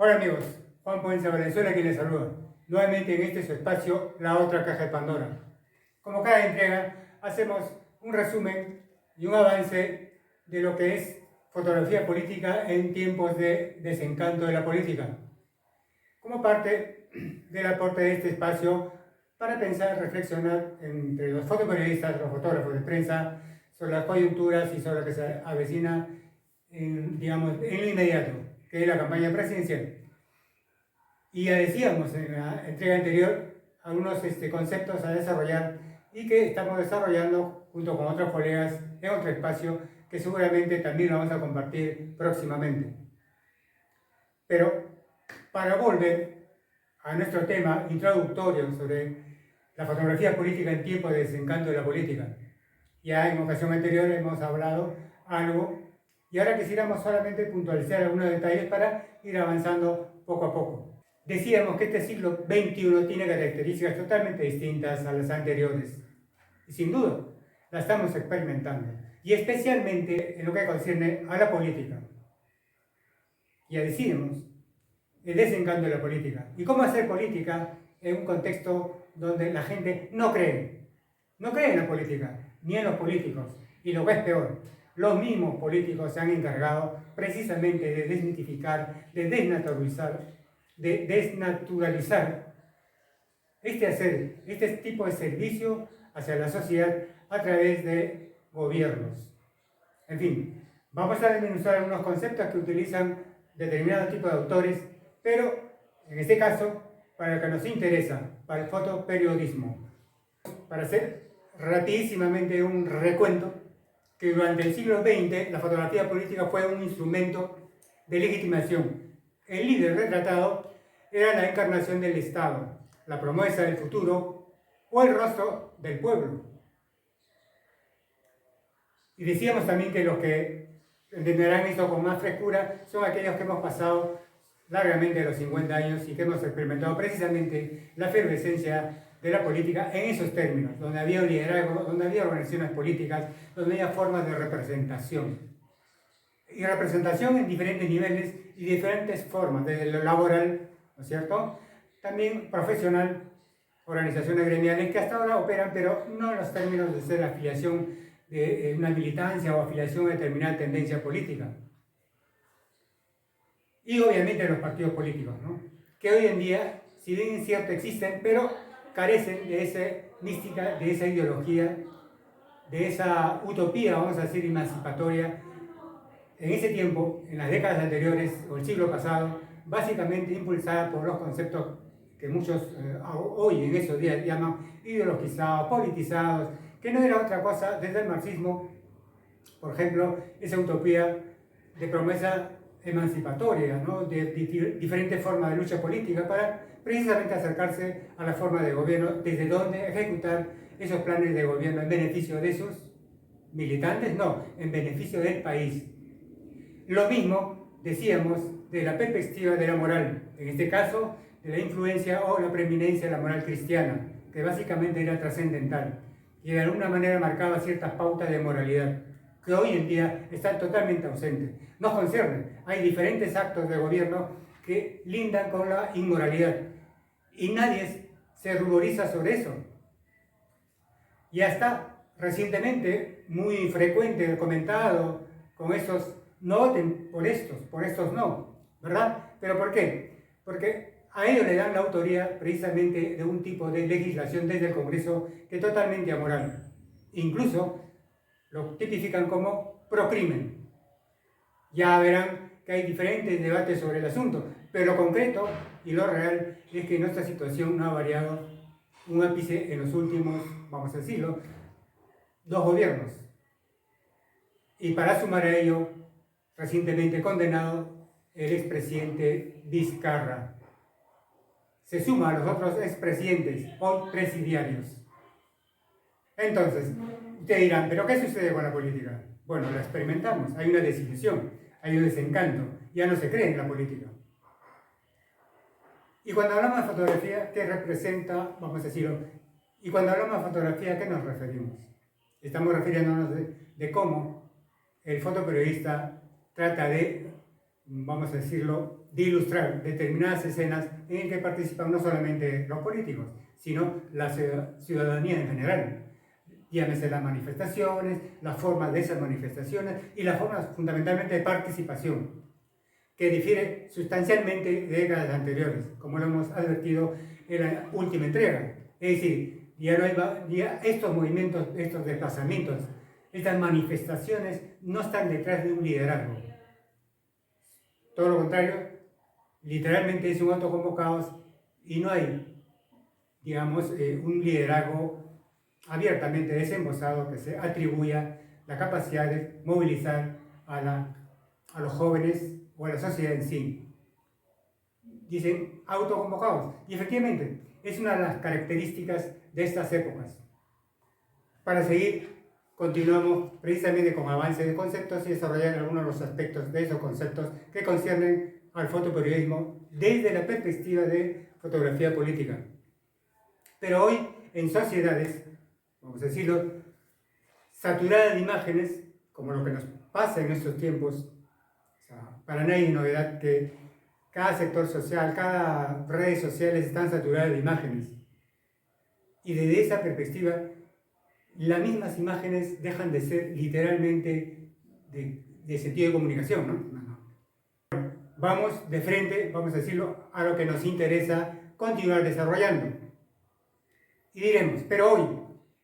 Hola amigos, Juan Poenza Valenzuela quien les saluda. Nuevamente en este su espacio, La Otra Caja de Pandora. Como cada entrega, hacemos un resumen y un avance de lo que es fotografía política en tiempos de desencanto de la política. Como parte del aporte de este espacio para pensar, reflexionar entre los fotoperiodistas, los fotógrafos de prensa, sobre las coyunturas y sobre lo que se avecina en lo inmediato, que es la campaña presidencial. Y ya decíamos en la entrega anterior algunos conceptos a desarrollar y que estamos desarrollando junto con otros colegas en otro espacio que seguramente también lo vamos a compartir próximamente. Pero para volver a nuestro tema introductorio sobre la fotografía política en tiempo de desencanto de la política, ya en ocasión anterior hemos hablado algo y ahora quisiéramos solamente puntualizar algunos detalles para ir avanzando poco a poco. Decíamos que este siglo XXI tiene características totalmente distintas a las anteriores. Y sin duda, la estamos experimentando. Y especialmente en lo que concierne a la política. Ya decíamos, el desencanto de la política. ¿Y cómo hacer política en un contexto donde la gente no cree? No cree en la política, ni en los políticos. Y lo que es peor, los mismos políticos se han encargado precisamente de desmitificar, de desnaturalizar este tipo de servicio hacia la sociedad a través de gobiernos. En fin, vamos a desmenuzar algunos conceptos que utilizan determinados tipos de autores, pero en este caso, para lo que nos interesa, para el fotoperiodismo. Para hacer rapidísimamente un recuento, que durante el siglo XX la fotografía política fue un instrumento de legitimación. El líder retratado era la encarnación del Estado, la promesa del futuro o el rostro del pueblo. Y decíamos también que los que entenderán esto con más frescura son aquellos que hemos pasado largamente los 50 años y que hemos experimentado precisamente la efervescencia de la política en esos términos, donde había un liderazgo, donde había organizaciones políticas, donde había formas de representación. Y representación en diferentes niveles y diferentes formas, desde lo laboral, ¿no es cierto? También profesional, organizaciones gremiales que hasta ahora operan, pero no en los términos de ser afiliación de una militancia o afiliación a determinada tendencia política. Y obviamente los partidos políticos, ¿no? Que hoy en día, si bien es cierto, existen, pero carecen de esa mística, de esa ideología, de esa utopía, vamos a decir, emancipatoria. En ese tiempo, en las décadas anteriores o el siglo pasado, básicamente impulsada por los conceptos que muchos hoy en esos días llaman ideologizados, politizados, que no era otra cosa desde el marxismo, por ejemplo, esa utopía de promesa emancipatoria, ¿no? de diferentes formas de lucha política para precisamente acercarse a la forma de gobierno, desde donde ejecutar esos planes de gobierno en beneficio de sus militantes, no, en beneficio del país. Lo mismo decíamos de la perspectiva de la moral, en este caso de la influencia o la preeminencia de la moral cristiana, que básicamente era trascendental y de alguna manera marcaba ciertas pautas de moralidad que hoy en día están totalmente ausentes. Nos concierne, hay diferentes actos de gobierno que lindan con la inmoralidad y nadie se ruboriza sobre eso. Y hasta recientemente, muy frecuente, comentado con esos no voten por estos no, ¿verdad? ¿Pero por qué? Porque a ellos le dan la autoría precisamente de un tipo de legislación desde el Congreso que es totalmente amoral. Incluso lo tipifican como procrimen. Ya verán que hay diferentes debates sobre el asunto, pero lo concreto y lo real es que nuestra situación no ha variado un ápice en los últimos, vamos a decirlo, 2 gobiernos. Y para sumar a ello, recientemente condenado el expresidente Vizcarra. Se suma a los otros expresidentes, hoy presidiarios. Entonces, ustedes dirán, ¿pero qué sucede con la política? Bueno, la experimentamos, hay una desilusión, hay un desencanto, ya no se cree en la política. Y cuando hablamos de fotografía, ¿qué representa? Vamos a decirlo. Y cuando hablamos de fotografía, ¿a qué nos referimos? Estamos refiriéndonos de cómo el fotoperiodista trata de, vamos a decirlo, de ilustrar determinadas escenas en las que participan no solamente los políticos, sino la ciudadanía en general. Llámese las manifestaciones, las formas de esas manifestaciones y las formas fundamentalmente de participación, que difiere sustancialmente de décadas anteriores, como lo hemos advertido en la última entrega. Es decir, ya estos movimientos, estos desplazamientos, estas manifestaciones no están detrás de un liderazgo. Todo lo contrario, literalmente es un autoconvocados y no hay, digamos, un liderazgo abiertamente desembosado que se atribuya la capacidad de movilizar a los jóvenes o a la sociedad en sí. Dicen autoconvocados, y efectivamente es una de las características de estas épocas. Para seguir, continuamos precisamente con avance de conceptos y desarrollar algunos de los aspectos de esos conceptos que conciernen al fotoperiodismo desde la perspectiva de fotografía política. Pero hoy, en sociedades, vamos a decirlo, saturadas de imágenes, como lo que nos pasa en estos tiempos, o sea, para nadie es novedad que cada sector social, cada redes sociales están saturadas de imágenes. Y desde esa perspectiva, las mismas imágenes dejan de ser literalmente de sentido de comunicación, ¿no? Vamos de frente, vamos a decirlo, a lo que nos interesa continuar desarrollando. Y diremos, pero hoy,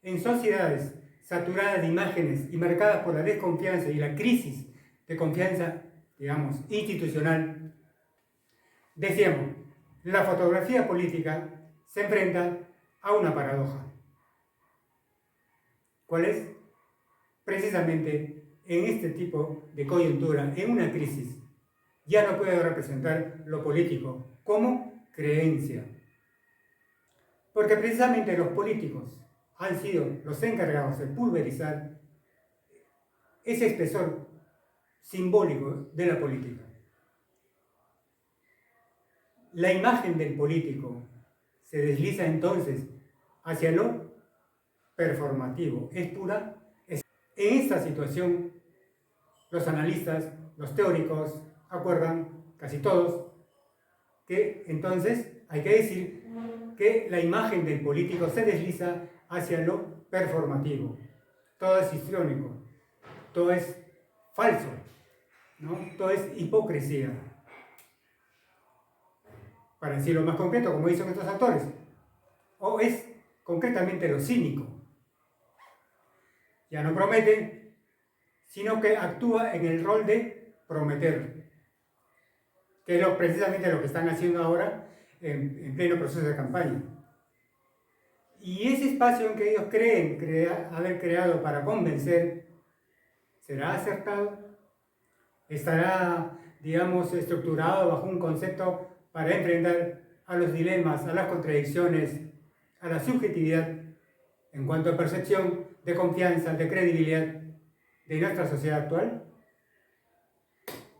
en sociedades saturadas de imágenes y marcadas por la desconfianza y la crisis de confianza, digamos, institucional, decíamos, la fotografía política se enfrenta a una paradoja. ¿Cuál es? Precisamente en este tipo de coyuntura, en una crisis, ya no puede representar lo político como creencia. Porque precisamente los políticos han sido los encargados de pulverizar ese espesor simbólico de la política. La imagen del político se desliza entonces hacia lo performativo, es pura. En esta situación, los analistas, los teóricos, acuerdan, casi todos, que entonces hay que decir que la imagen del político se desliza hacia lo performativo. Todo es histriónico, todo es falso, ¿no? Todo es hipocresía. Para decirlo más concreto, como dicen estos autores, o es concretamente lo cínico. Ya no promete, sino que actúa en el rol de prometer, que es precisamente lo que están haciendo ahora en pleno proceso de campaña. Y ese espacio en que ellos creen haber creado para convencer, ¿será acertado? ¿Estará, digamos, estructurado bajo un concepto para enfrentar a los dilemas, a las contradicciones, a la subjetividad en cuanto a percepción de confianza, de credibilidad de nuestra sociedad actual?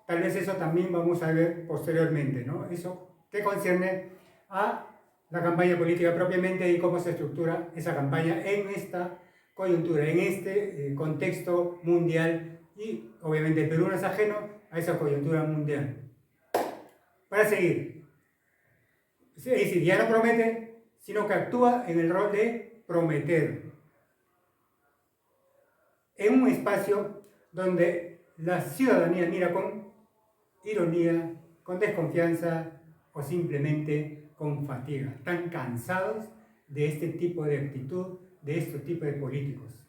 Tal vez eso también vamos a ver posteriormente, ¿no? Eso que concierne a la campaña política propiamente y cómo se estructura esa campaña en esta coyuntura, en este contexto mundial, y obviamente el Perú no es ajeno a esa coyuntura mundial. Para seguir, es decir, ya no promete, sino que actúa en el rol de prometer, en un espacio donde la ciudadanía mira con ironía, con desconfianza o simplemente con fatiga. Están cansados de este tipo de actitud, de este tipo de políticos.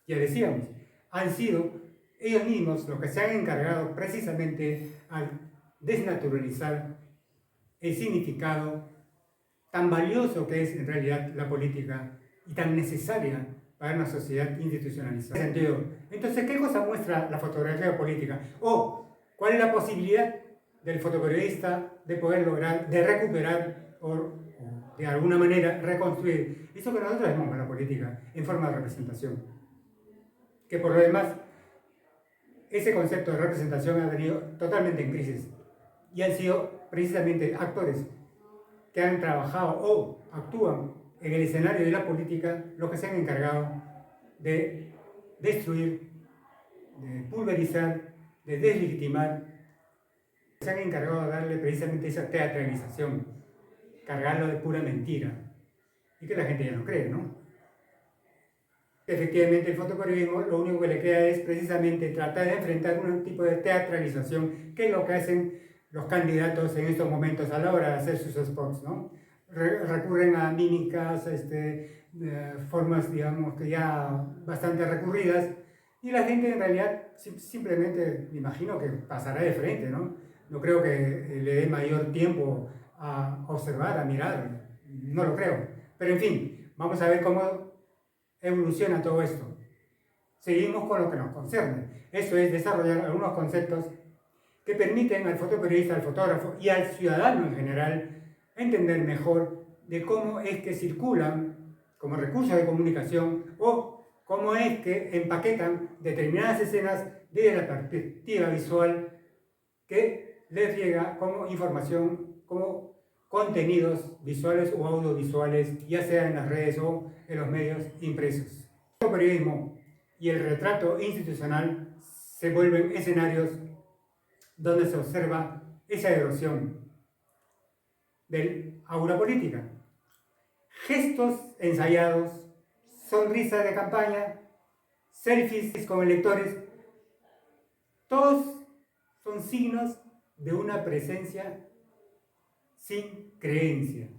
Ya decíamos, han sido ellos mismos los que se han encargado precisamente al desnaturalizar el significado tan valioso que es en realidad la política y tan necesaria para una sociedad institucionalizada. En ese sentido, entonces, ¿qué cosa muestra la fotografía política? ¿O cuál es la posibilidad del fotoperiodista de poder lograr, de recuperar o de alguna manera reconstruir eso que nosotros llamamos la política en forma de representación? Que por lo demás, ese concepto de representación ha venido totalmente en crisis y han sido precisamente actores que han trabajado o actúan en el escenario de la política los que se han encargado de destruir, de pulverizar, de deslegitimar Se han encargado de darle precisamente esa teatralización, cargarlo de pura mentira, y que la gente ya no cree, ¿no? Efectivamente, el fotoperiodismo lo único que le queda es precisamente tratar de enfrentar un tipo de teatralización, que es lo que hacen los candidatos en estos momentos a la hora de hacer sus spots, ¿no? Recurren a mímicas, formas, digamos, que ya bastante recurridas, y la gente en realidad simplemente, me imagino que pasará de frente, ¿no? No creo que le dé mayor tiempo a observar, a mirar, no lo creo. Pero en fin, vamos a ver cómo evoluciona todo esto. Seguimos con lo que nos concierne. Eso es desarrollar algunos conceptos que permiten al fotoperiodista, al fotógrafo y al ciudadano en general entender mejor de cómo es que circulan como recursos de comunicación o cómo es que empaquetan determinadas escenas desde la perspectiva visual que les llega como información, como contenidos visuales o audiovisuales, ya sea en las redes o en los medios impresos. El periodismo y el retrato institucional se vuelven escenarios donde se observa esa erosión del aura política. Gestos ensayados, sonrisas de campaña, selfies con electores, todos son signos de una presencia sin creencia.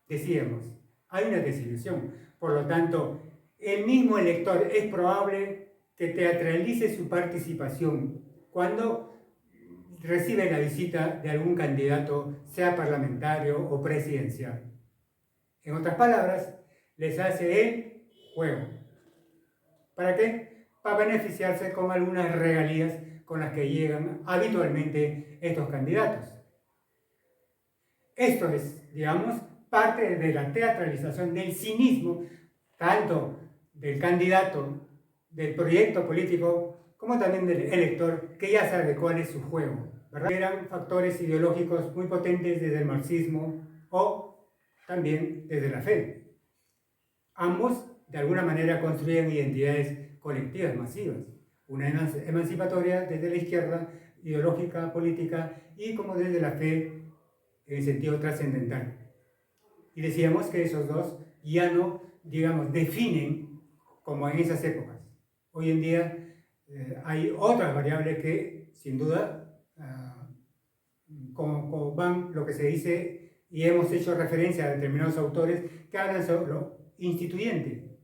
Decíamos, hay una desilusión. Por lo tanto, el mismo elector es probable que teatralice su participación cuando recibe la visita de algún candidato, sea parlamentario o presidencial. En otras palabras, les hace el juego. ¿Para qué? Para beneficiarse con algunas regalías con las que llegan habitualmente estos candidatos. Esto es, digamos, parte de la teatralización del cinismo, tanto del candidato, del proyecto político, como también del elector, que ya sabe cuál es su juego, ¿verdad? Eran factores ideológicos muy potentes desde el marxismo o también desde la fe. Ambos, de alguna manera, construyen identidades colectivas masivas. Una emancipatoria desde la izquierda, ideológica, política, y como desde la fe, en sentido trascendental. Y decíamos que esos dos ya no, digamos, definen como en esas épocas. Hoy en día hay otras variables que, sin duda, como van lo que se dice, y hemos hecho referencia a determinados autores que hablan sobre lo instituyente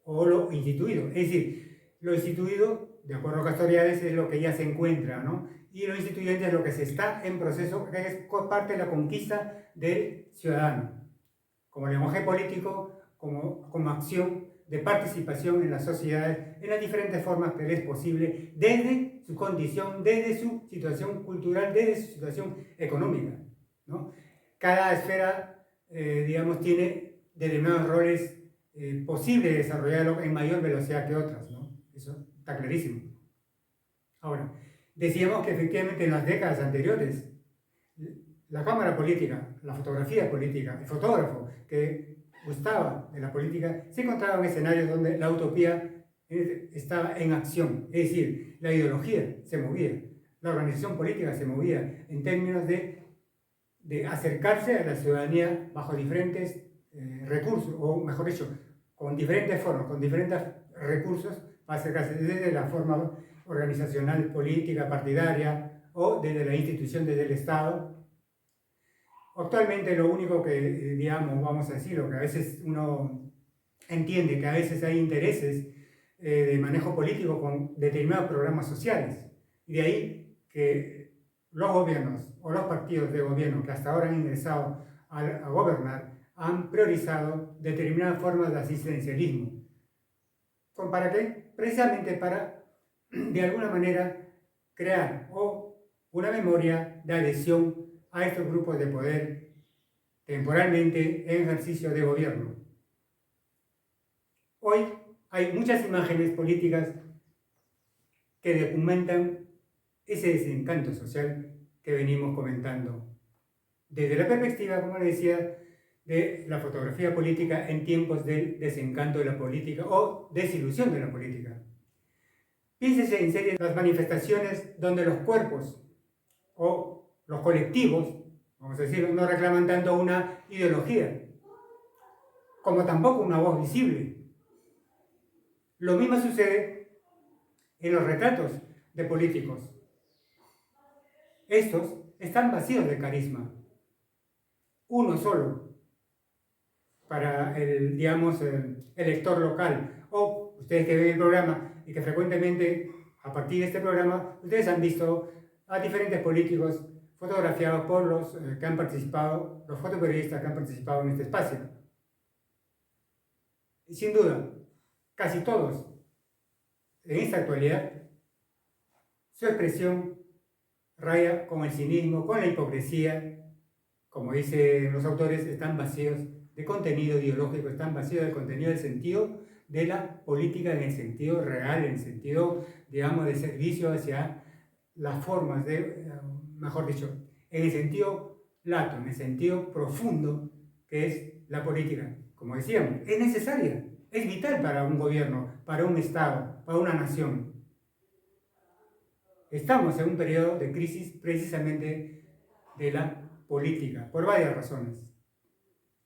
o lo instituido. Es decir, lo instituido, de acuerdo a Castoriadis, es lo que ya se encuentra, ¿no? Y lo instituyente es lo que se está en proceso, que es parte de la conquista del ciudadano, como lenguaje político, como acción de participación en la sociedad, en las diferentes formas que le es posible, desde su condición, desde su situación cultural, desde su situación económica, ¿no? Cada esfera, digamos, tiene determinados roles posibles de desarrollarlo en mayor velocidad que otras, ¿no? Eso está clarísimo. Ahora, decíamos que efectivamente en las décadas anteriores, la cámara política, la fotografía política, el fotógrafo que gustaba de la política, se encontraba en escenarios donde la utopía estaba en acción, es decir, la ideología se movía, la organización política se movía en términos de acercarse a la ciudadanía bajo diferentes recursos, o mejor dicho, con diferentes formas, con diferentes recursos, para acercarse desde la forma organizacional, política, partidaria, o desde la institución, desde el Estado. Actualmente lo único que, digamos, vamos a decir, lo que a veces uno entiende que a veces hay intereses de manejo político con determinados programas sociales. Y de ahí que los gobiernos o los partidos de gobierno que hasta ahora han ingresado a gobernar han priorizado determinadas formas de asistencialismo. ¿Para qué? Precisamente para, de alguna manera, crear una memoria de adhesión a estos grupos de poder temporalmente en ejercicio de gobierno. Hoy hay muchas imágenes políticas que documentan ese desencanto social que venimos comentando. Desde la perspectiva, como les decía, de la fotografía política en tiempos del desencanto de la política o desilusión de la política. Piénsese en serio las manifestaciones donde los cuerpos o los colectivos, vamos a decir, no reclaman tanto una ideología, como tampoco una voz visible. Lo mismo sucede en los retratos de políticos. Estos están vacíos de carisma. Uno solo para el, digamos, el lector local. O ustedes que ven el programa y que frecuentemente, a partir de este programa, ustedes han visto a diferentes políticos fotografiados por los que han participado, los fotoperiodistas que han participado en este espacio. Y sin duda, casi todos, en esta actualidad, su expresión raya con el cinismo, con la hipocresía. Como dicen los autores, están vacíos de contenido ideológico, están vacíos de contenido del sentido de la política, en el sentido real, en el sentido, digamos, de servicio hacia las formas de, mejor dicho, en el sentido lato, en el sentido profundo que es la política. Como decíamos, es necesaria, es vital para un gobierno, para un Estado, para una nación. Estamos en un periodo de crisis precisamente de la política, por varias razones.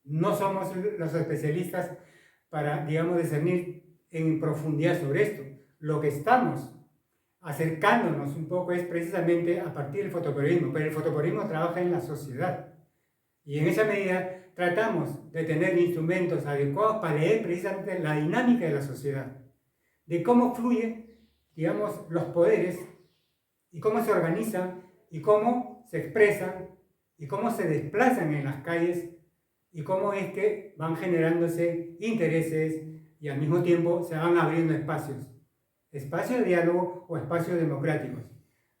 No somos los especialistas para, digamos, discernir en profundidad sobre esto. Lo que estamos acercándonos un poco es precisamente a partir del fotoperiodismo, pero el fotoperiodismo trabaja en la sociedad. Y en esa medida tratamos de tener instrumentos adecuados para leer precisamente la dinámica de la sociedad, de cómo fluyen, digamos, los poderes y cómo se organizan y cómo se expresan y cómo se desplazan en las calles y cómo es que van generándose intereses y al mismo tiempo se van abriendo espacios de diálogo o espacios democráticos.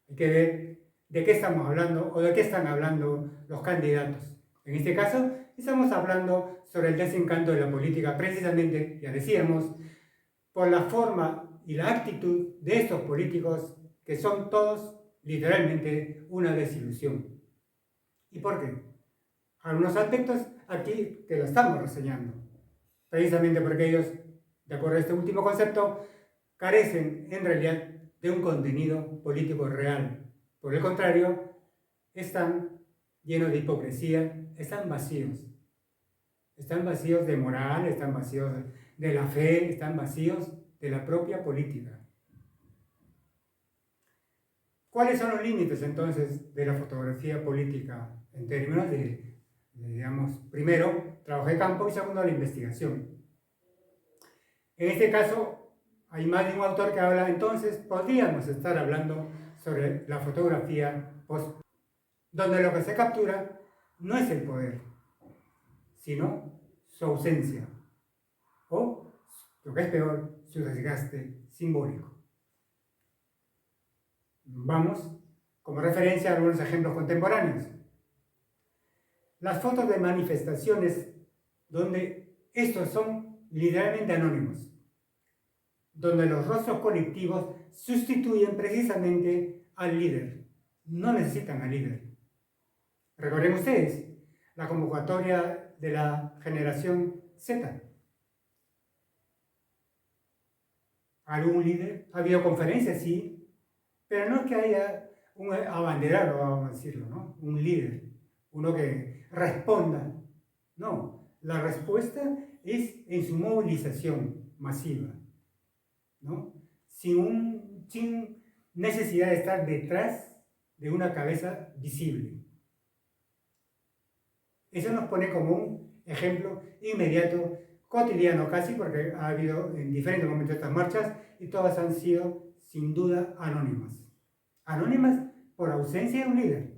Hay que ver de qué estamos hablando o de qué están hablando los candidatos. En este caso, estamos hablando sobre el desencanto de la política, precisamente, ya decíamos, por la forma y la actitud de estos políticos que son todos literalmente una desilusión. ¿Y por qué? Algunos aspectos aquí te lo estamos reseñando, precisamente porque ellos, de acuerdo a este último concepto, carecen en realidad de un contenido político real. Por el contrario, están llenos de hipocresía, están vacíos de moral, están vacíos de la fe, están vacíos de la propia política. ¿Cuáles son los límites entonces de la fotografía política en términos de, digamos, primero, trabajo de campo y segundo, la investigación? En este caso, hay más de un autor que habla, entonces podríamos estar hablando sobre la fotografía post, donde lo que se captura no es el poder, sino su ausencia, o, lo que es peor, su desgaste simbólico. Vamos como referencia a algunos ejemplos contemporáneos. Las fotos de manifestaciones donde estos son literalmente anónimos, donde los rostros colectivos sustituyen precisamente al líder. No necesitan al líder. Recuerden ustedes la convocatoria de la generación Z. ¿Algún líder? Ha habido conferencias, sí, pero no es que haya un abanderado, vamos a decirlo, ¿no? Un líder, uno que responda. No, la respuesta es en su movilización masiva, ¿no? Sin necesidad de estar detrás de una cabeza visible. Eso nos pone como un ejemplo inmediato, cotidiano casi, porque ha habido en diferentes momentos estas marchas y todas han sido sin duda anónimas. Anónimas por ausencia de un líder,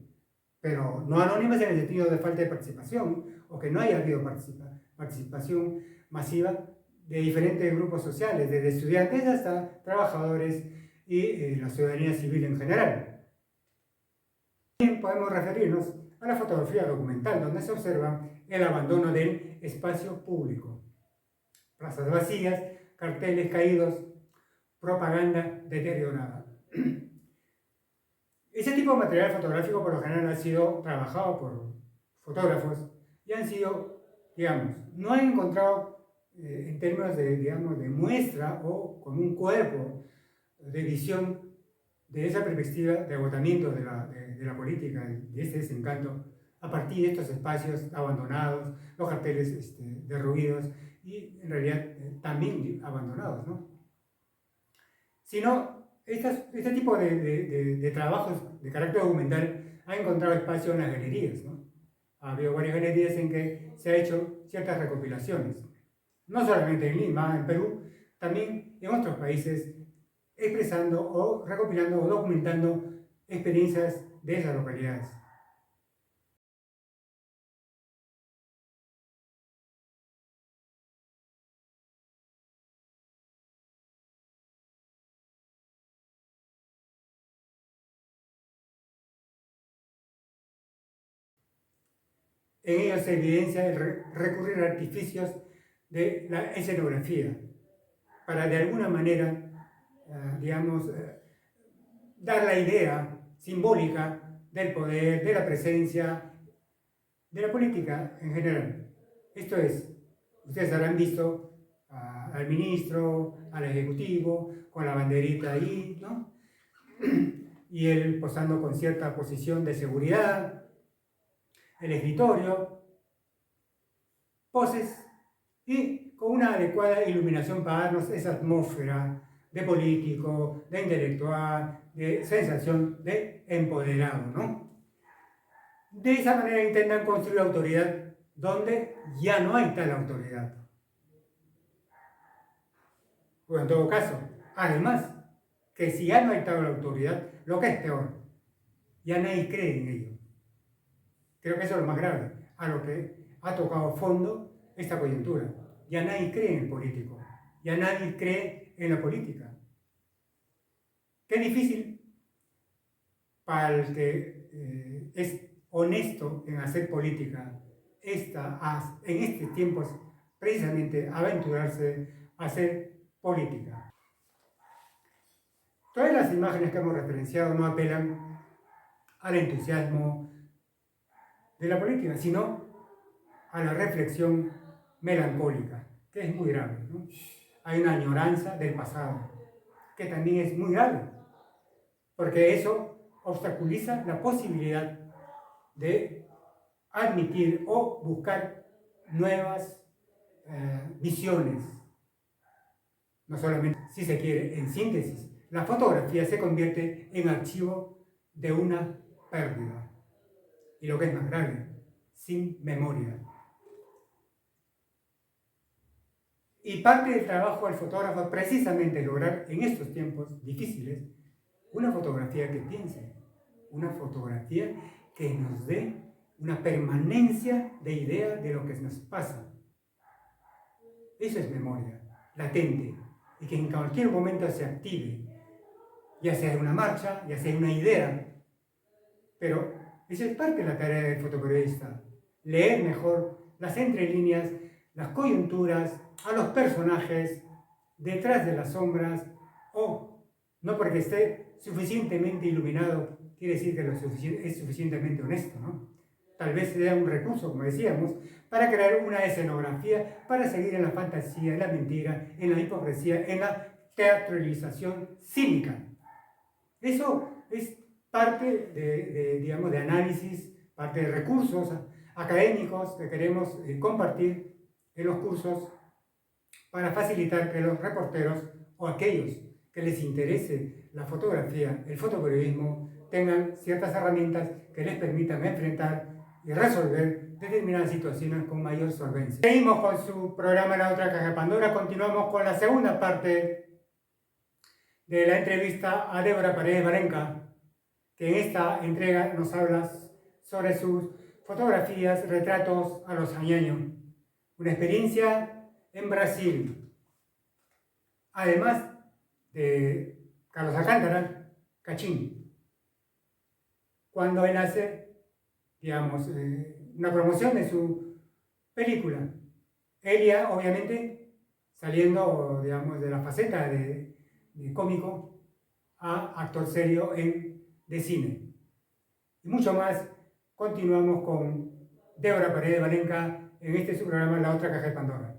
pero no anónimas en el sentido de falta de participación o que no haya habido participación masiva de diferentes grupos sociales, desde estudiantes hasta trabajadores y la ciudadanía civil en general. También podemos referirnos a la fotografía documental, donde se observa el abandono del espacio público. Plazas vacías, carteles caídos, propaganda deteriorada. Ese tipo de material fotográfico por lo general ha sido trabajado por fotógrafos y han sido, digamos, no han encontrado en términos de, digamos, de muestra o con un cuerpo de visión de esa perspectiva de agotamiento de la política, de este desencanto, a partir de estos espacios abandonados, los carteles derruidos y en realidad también abandonados, ¿no? Sino, este tipo de trabajos de carácter documental ha encontrado espacio en las galerías, ¿no? Ha habido varias galerías en que se ha hecho ciertas recopilaciones, no solamente en Lima, en Perú, también en otros países, expresando o recopilando o documentando experiencias de esas localidades. En ellos se evidencia el recurrir a artificios de la escenografía para de alguna manera, digamos, dar la idea simbólica del poder, de la presencia, de la política en general. Esto es, ustedes habrán visto al ministro, al ejecutivo, con la banderita ahí, ¿no? Y él posando con cierta posición de seguridad, el escritorio, poses y con una adecuada iluminación para darnos esa atmósfera de político, de intelectual, de sensación de empoderado, ¿no? De esa manera intentan construir autoridad donde ya no hay tal autoridad. O en todo caso, además, que si ya no hay tal autoridad, lo que es peor, ya nadie cree en ello. Creo que eso es lo más grave, a lo que ha tocado fondo esta coyuntura. Ya nadie cree en el político, ya nadie cree en la política. Qué difícil para el que es honesto en hacer política, en estos tiempos, precisamente aventurarse a hacer política. Todas las imágenes que hemos referenciado no apelan al entusiasmo de la política, sino a la reflexión melancólica, que es muy grave, ¿no? Hay una añoranza del pasado, que también es muy grave, porque eso obstaculiza la posibilidad de admitir o buscar nuevas visiones. No solamente, si se quiere, en síntesis, la fotografía se convierte en archivo de una pérdida. Y lo que es más grave, sin memoria. Y parte del trabajo del fotógrafo es precisamente lograr en estos tiempos difíciles una fotografía que piense, una fotografía que nos dé una permanencia de idea de lo que nos pasa. Eso es memoria, latente, y que en cualquier momento se active, ya sea en una marcha, ya sea en una idea. Pero esa es parte de la tarea del fotoperiodista, leer mejor las entrelíneas, las coyunturas, a los personajes, detrás de las sombras, o no porque esté suficientemente iluminado, quiere decir que es suficientemente honesto, ¿no? Tal vez sea un recurso, como decíamos, para crear una escenografía, para seguir en la fantasía, en la mentira, en la hipocresía, en la teatralización cínica. Eso es parte digamos, de análisis, parte de recursos académicos que queremos compartir en los cursos para facilitar que los reporteros o aquellos que les interese la fotografía, el fotoperiodismo, tengan ciertas herramientas que les permitan enfrentar y resolver determinadas situaciones con mayor solvencia. Seguimos con su programa La Otra Caja de Pandora, continuamos con la segunda parte de la entrevista a Débora Paredes Varenca, que en esta entrega nos habla sobre sus fotografías, retratos a los añaños, una experiencia en Brasil, además de Carlos Alcántara, Cachín, cuando él hace, digamos, una promoción de su película. Ella, obviamente, saliendo, digamos, de la faceta de cómico a actor serio de cine. Y mucho más, continuamos con Débora Paredes Varenca en este su programa La Otra Caja de Pandora.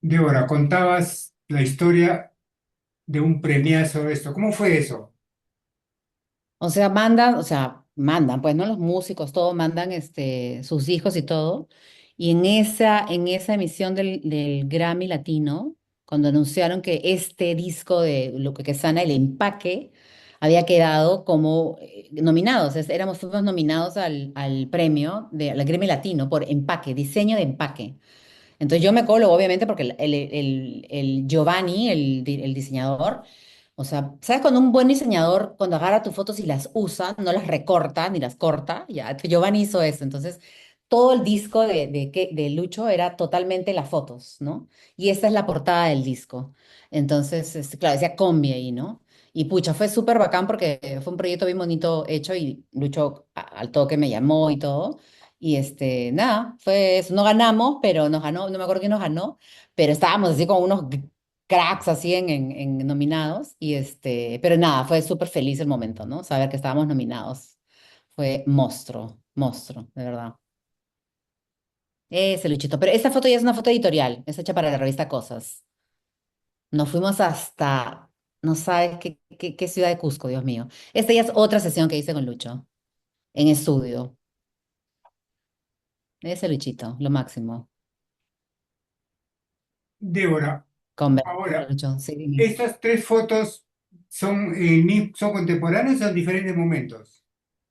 Débora, contabas la historia de un premiazo de esto. ¿Cómo fue eso? O sea, mandan, pues, ¿no? Los músicos, todo, mandan sus hijos y todo. Y en esa emisión del Grammy Latino, cuando anunciaron que este disco de Lo que sana, el empaque, había quedado como nominados. Fuimos nominados al premio al Grammy Latino por empaque, diseño de empaque. Entonces yo me colo, obviamente, porque el Giovanni, el diseñador, o sea, ¿sabes cuando un buen diseñador, cuando agarra tus fotos y las usa, no las recorta ni las corta? Ya, Giovanni hizo eso. Entonces, todo el disco de Lucho era totalmente las fotos, ¿no? Y esta es la portada del disco. Entonces, claro, decía combi ahí, ¿no? Y pucha, fue súper bacán porque fue un proyecto bien bonito hecho y Lucho al toque me llamó y todo. Y nada, fue eso. No ganamos, pero nos ganó, no me acuerdo quién nos ganó, pero estábamos así como unos cracks así en nominados. Pero nada, fue súper feliz el momento, ¿no? Saber que estábamos nominados. Fue monstruo, monstruo, de verdad. Ese Luchito. Pero esa foto ya es una foto editorial, es hecha para la revista Cosas. Nos fuimos hasta, no sabes qué ciudad de Cusco, Dios mío. Esta ya es otra sesión que hice con Lucho, en estudio. Ese Luchito, lo máximo. Débora, Con ahora, Lucho, sí, dime. estas tres fotos son contemporáneas o en diferentes momentos.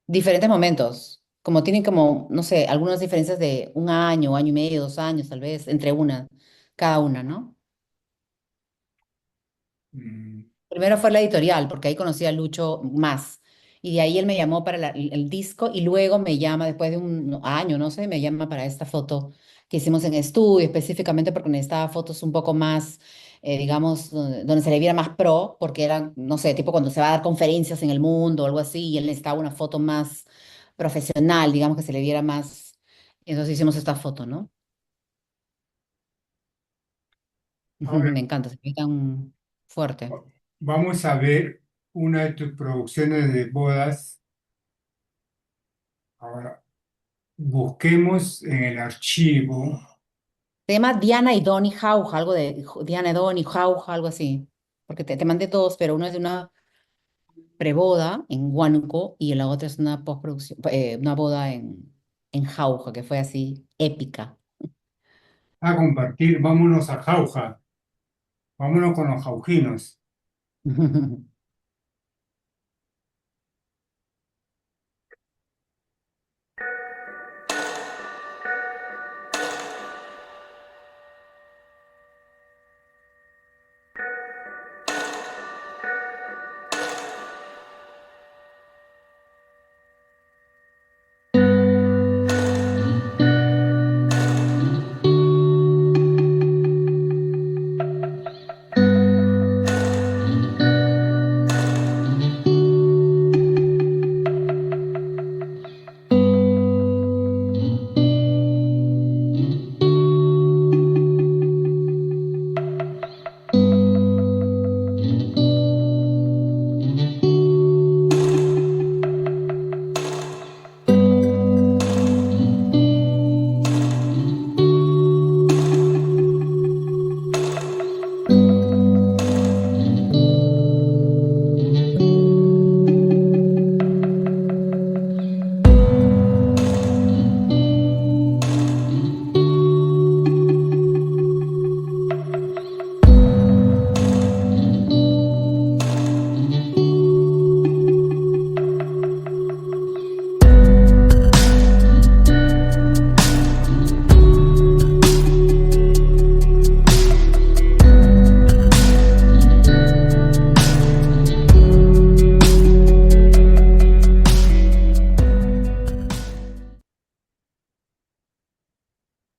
Diferentes momentos, como tienen como, no sé, algunas diferencias de un año, año y medio, 2 años, tal vez, entre cada una, ¿no? Mm. Primero fue la editorial, porque ahí conocí a Lucho más. Y de ahí él me llamó para el disco y luego me llama, después de un año, no sé, me llama para esta foto que hicimos en estudio, específicamente porque necesitaba fotos un poco más, digamos, donde se le viera más pro, porque era, no sé, tipo cuando se va a dar conferencias en el mundo o algo así, y él necesitaba una foto más profesional, digamos, que se le viera más. Entonces hicimos esta foto, ¿no? Ahora, Me encanta, se ve tan fuerte. vamos a ver una de tus producciones de bodas. Ahora, busquemos en el archivo. Se llama Diana y Donny Jauja, algo de Diana y Donny Jauja, algo así. Porque te mandé dos, pero uno es de una preboda en Huánuco y la otra es una postproducción, una boda en Jauja, que fue así épica. A compartir, vámonos a Jauja, vámonos con los jaujinos.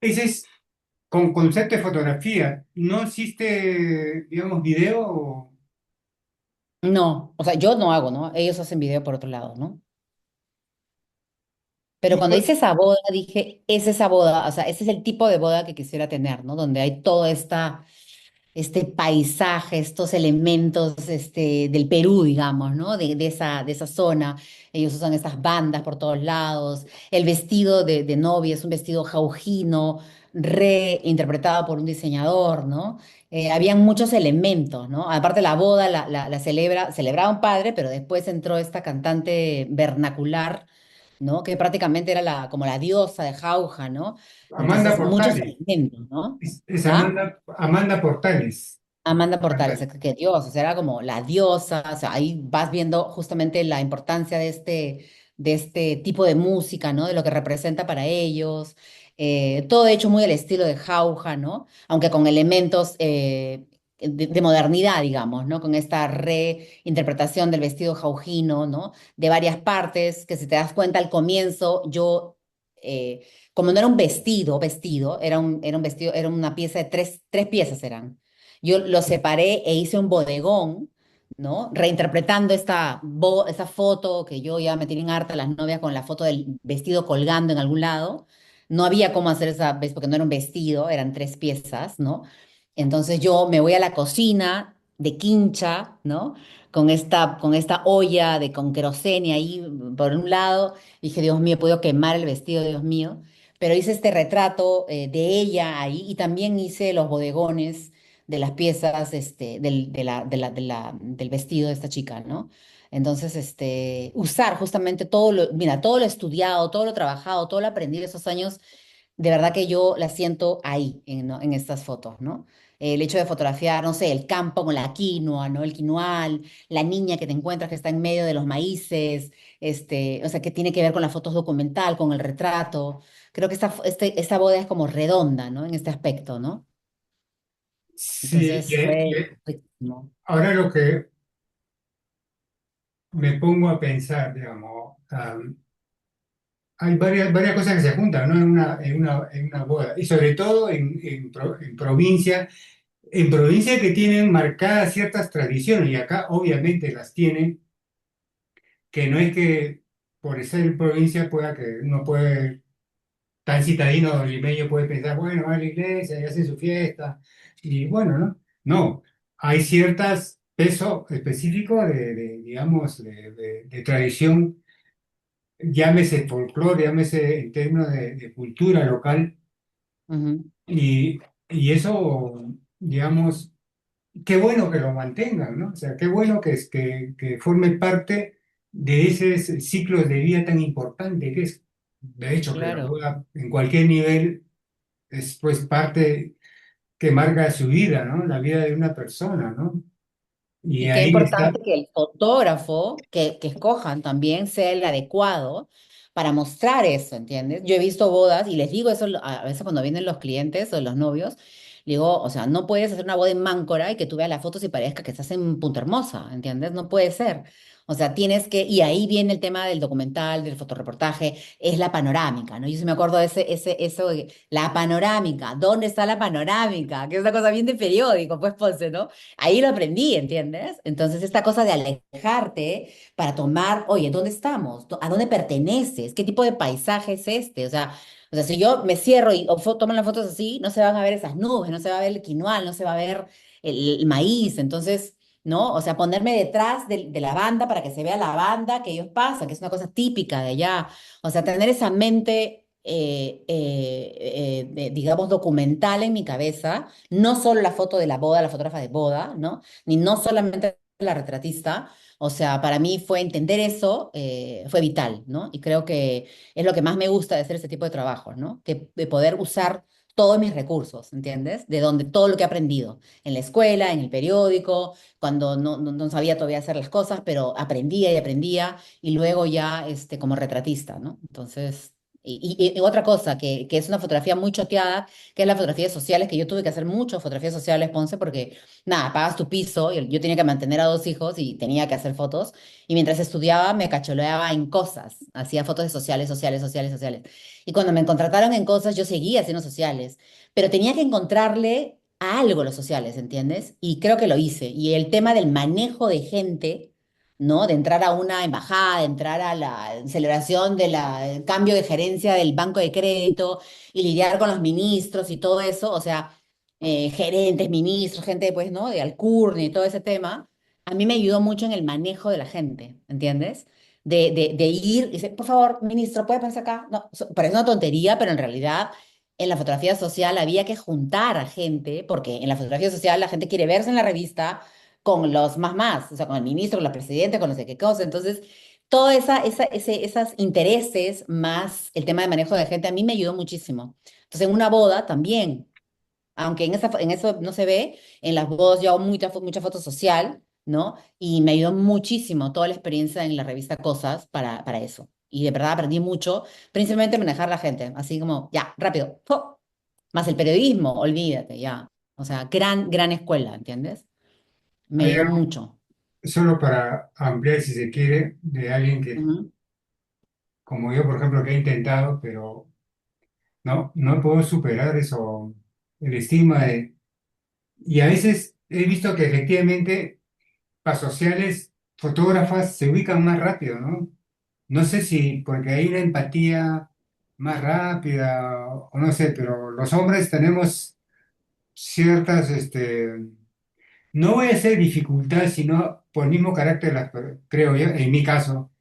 Ese es con concepto de fotografía. ¿No existe, digamos, video? No, o sea, yo no hago, ¿no? Ellos hacen video por otro lado, ¿no? Pero Y cuando cu- hice esa boda, dije, es esa boda, o sea, ese es el tipo de boda que quisiera tener, ¿no? Donde hay todo este paisaje, estos elementos del Perú, digamos, ¿no? De esa zona. Ellos usan estas bandas por todos lados. El vestido de novia es un vestido jaujino, reinterpretado por un diseñador, ¿no? Habían muchos elementos, ¿no? Aparte la boda celebraba un padre, pero después entró esta cantante vernacular, ¿no? Que prácticamente era como la diosa de Jauja, ¿no? Amanda Entonces, muchos Portales, elementos, ¿no? es ¿Ah? Amanda Portales. Amanda Portales, Canta. que Dios, o sea, era como la diosa, o sea, ahí vas viendo justamente la importancia de este tipo de música, ¿no? De lo que representa para ellos, todo hecho muy al estilo de Jauja, ¿no? Aunque con elementos de modernidad, digamos, ¿no? Con esta reinterpretación del vestido jaujino, ¿no? De varias partes, que si te das cuenta al comienzo, como no era un vestido, era un vestido, era una pieza de tres piezas eran. Yo lo separé e hice un bodegón, ¿no? Reinterpretando esta foto que yo ya me tienen harta las novias con la foto del vestido colgando en algún lado. No había cómo hacer esa vez porque no era un vestido, eran tres piezas, ¿no? Entonces yo me voy a la cocina de quincha, ¿no? Con esta olla con querosene ahí por un lado. Dije, Dios mío, he podido quemar el vestido, Dios mío. Pero hice este retrato de ella ahí y también hice los bodegones de las piezas del vestido de esta chica, ¿no? Entonces, usar justamente mira, todo lo estudiado, todo lo trabajado, todo lo aprendido esos años, de verdad que yo la siento ahí, ¿no? En estas fotos, ¿no? El hecho de fotografiar, no sé, el campo con la quinoa, ¿no? El quinoal, la niña que te encuentras que está en medio de los maíces, o sea, que tiene que ver con las fotos documental, con el retrato. Creo que esta boda es como redonda, ¿no? En este aspecto, ¿no? Sí, Entonces fue riquísimo. ahora lo que me pongo a pensar, digamos, hay varias cosas que se juntan, ¿no? En una boda, y sobre todo en provincias que tienen marcadas ciertas tradiciones, y acá obviamente las tienen, que no es que por ser en provincia pueda que uno puede, tan citadino limeño puede pensar, bueno, va a la iglesia y hacen su fiesta, y bueno, ¿no? No, hay ciertas peso específico digamos, de tradición, llámese folclore, llámese en términos de cultura local, Ujú, y, y eso, digamos, qué bueno que lo mantengan, ¿no? O sea, qué bueno que forme parte de ese ciclo de vida tan importante que es. De hecho, que la claro. boda en cualquier nivel es pues parte que marca su vida, ¿no? La vida de una persona, ¿no? Y Y qué ahí está. importante que el fotógrafo que escojan también sea el adecuado para mostrar eso, ¿entiendes? Yo he visto bodas y les digo eso a veces cuando vienen los clientes o los novios, digo, o sea, no puedes hacer una boda en Máncora y que tú veas las fotos y parezca que estás en Punta Hermosa, ¿entiendes? No puede ser. O sea, y ahí viene el tema del documental, del fotoreportaje, es la panorámica, ¿no? Yo sí me acuerdo de eso, la panorámica, ¿dónde está la panorámica? Que es una cosa bien de periódico, pues, Ponce, ¿no? Ahí lo aprendí, ¿entiendes? Entonces, esta cosa de alejarte para tomar, oye, ¿dónde estamos? ¿A dónde perteneces? ¿Qué tipo de paisaje es este? O sea, si yo me cierro y toman las fotos así, no se van a ver esas nubes, no se va a ver el quinoal, no se va a ver el maíz. Entonces, ¿no? O sea, ponerme detrás de la banda para que se vea la banda que ellos pasan, que es una cosa típica de allá. O sea, tener esa mente, digamos, documental en mi cabeza, no solo la foto de la boda, la fotógrafa de boda, ¿no? Ni no solamente la retratista. O sea, para mí fue entender eso, fue vital, ¿no? Y creo que es lo que más me gusta de hacer este tipo de trabajos, ¿no? Que de poder usar todos mis recursos, ¿entiendes? De donde todo lo que he aprendido, en la escuela, en el periódico, cuando no sabía todavía hacer las cosas, pero aprendía, y luego ya como retratista, ¿no? Entonces, y otra cosa, que es una fotografía muy choteada, que es la fotografía de sociales, que yo tuve que hacer mucho fotografías sociales, Ponce, porque nada, pagas tu piso, y yo tenía que mantener a dos hijos y tenía que hacer fotos, y mientras estudiaba me cacholeaba en cosas, hacía fotos de sociales. Y cuando me contrataron en cosas, yo seguía haciendo sociales, pero tenía que encontrarle a algo los sociales, ¿entiendes? Y creo que lo hice. Y el tema del manejo de gente, ¿no? De entrar a una embajada, de entrar a la celebración del cambio de gerencia del banco de crédito y lidiar con los ministros y todo eso, o sea, gerentes, ministros, gente, pues, ¿no? De Alcurnia y todo ese tema, a mí me ayudó mucho en el manejo de la gente, ¿entiendes? De ir y decir, por favor, ministro, ¿puede pasar acá? No, parece una tontería, pero en realidad en la fotografía social había que juntar a gente, porque en la fotografía social la gente quiere verse en la revista con los más, o sea, con el ministro, con la presidenta, con no sé qué cosa. Entonces, todo esos intereses más el tema de manejo de gente a mí me ayudó muchísimo. Entonces, en una boda también, aunque en eso no se ve, en las bodas yo hago mucha foto social, ¿no? Y me ayudó muchísimo toda la experiencia en la revista Cosas para eso. Y de verdad aprendí mucho, principalmente a manejar la gente, así como, ya, rápido, ¡jo! Más el periodismo, olvídate, ya. O sea, gran escuela, ¿entiendes? Me Hay ayudó algo, mucho. solo para ampliar, si se quiere, de alguien que, Ujú, como yo, por ejemplo, que he intentado, pero no puedo superar eso, el estigma de... Y a veces he visto que efectivamente para sociales, fotógrafas se ubican más rápido, ¿no? No sé si porque hay una empatía más rápida o no sé, pero los hombres tenemos ciertas, no voy a decir dificultades, sino por el mismo carácter, creo yo, en mi caso,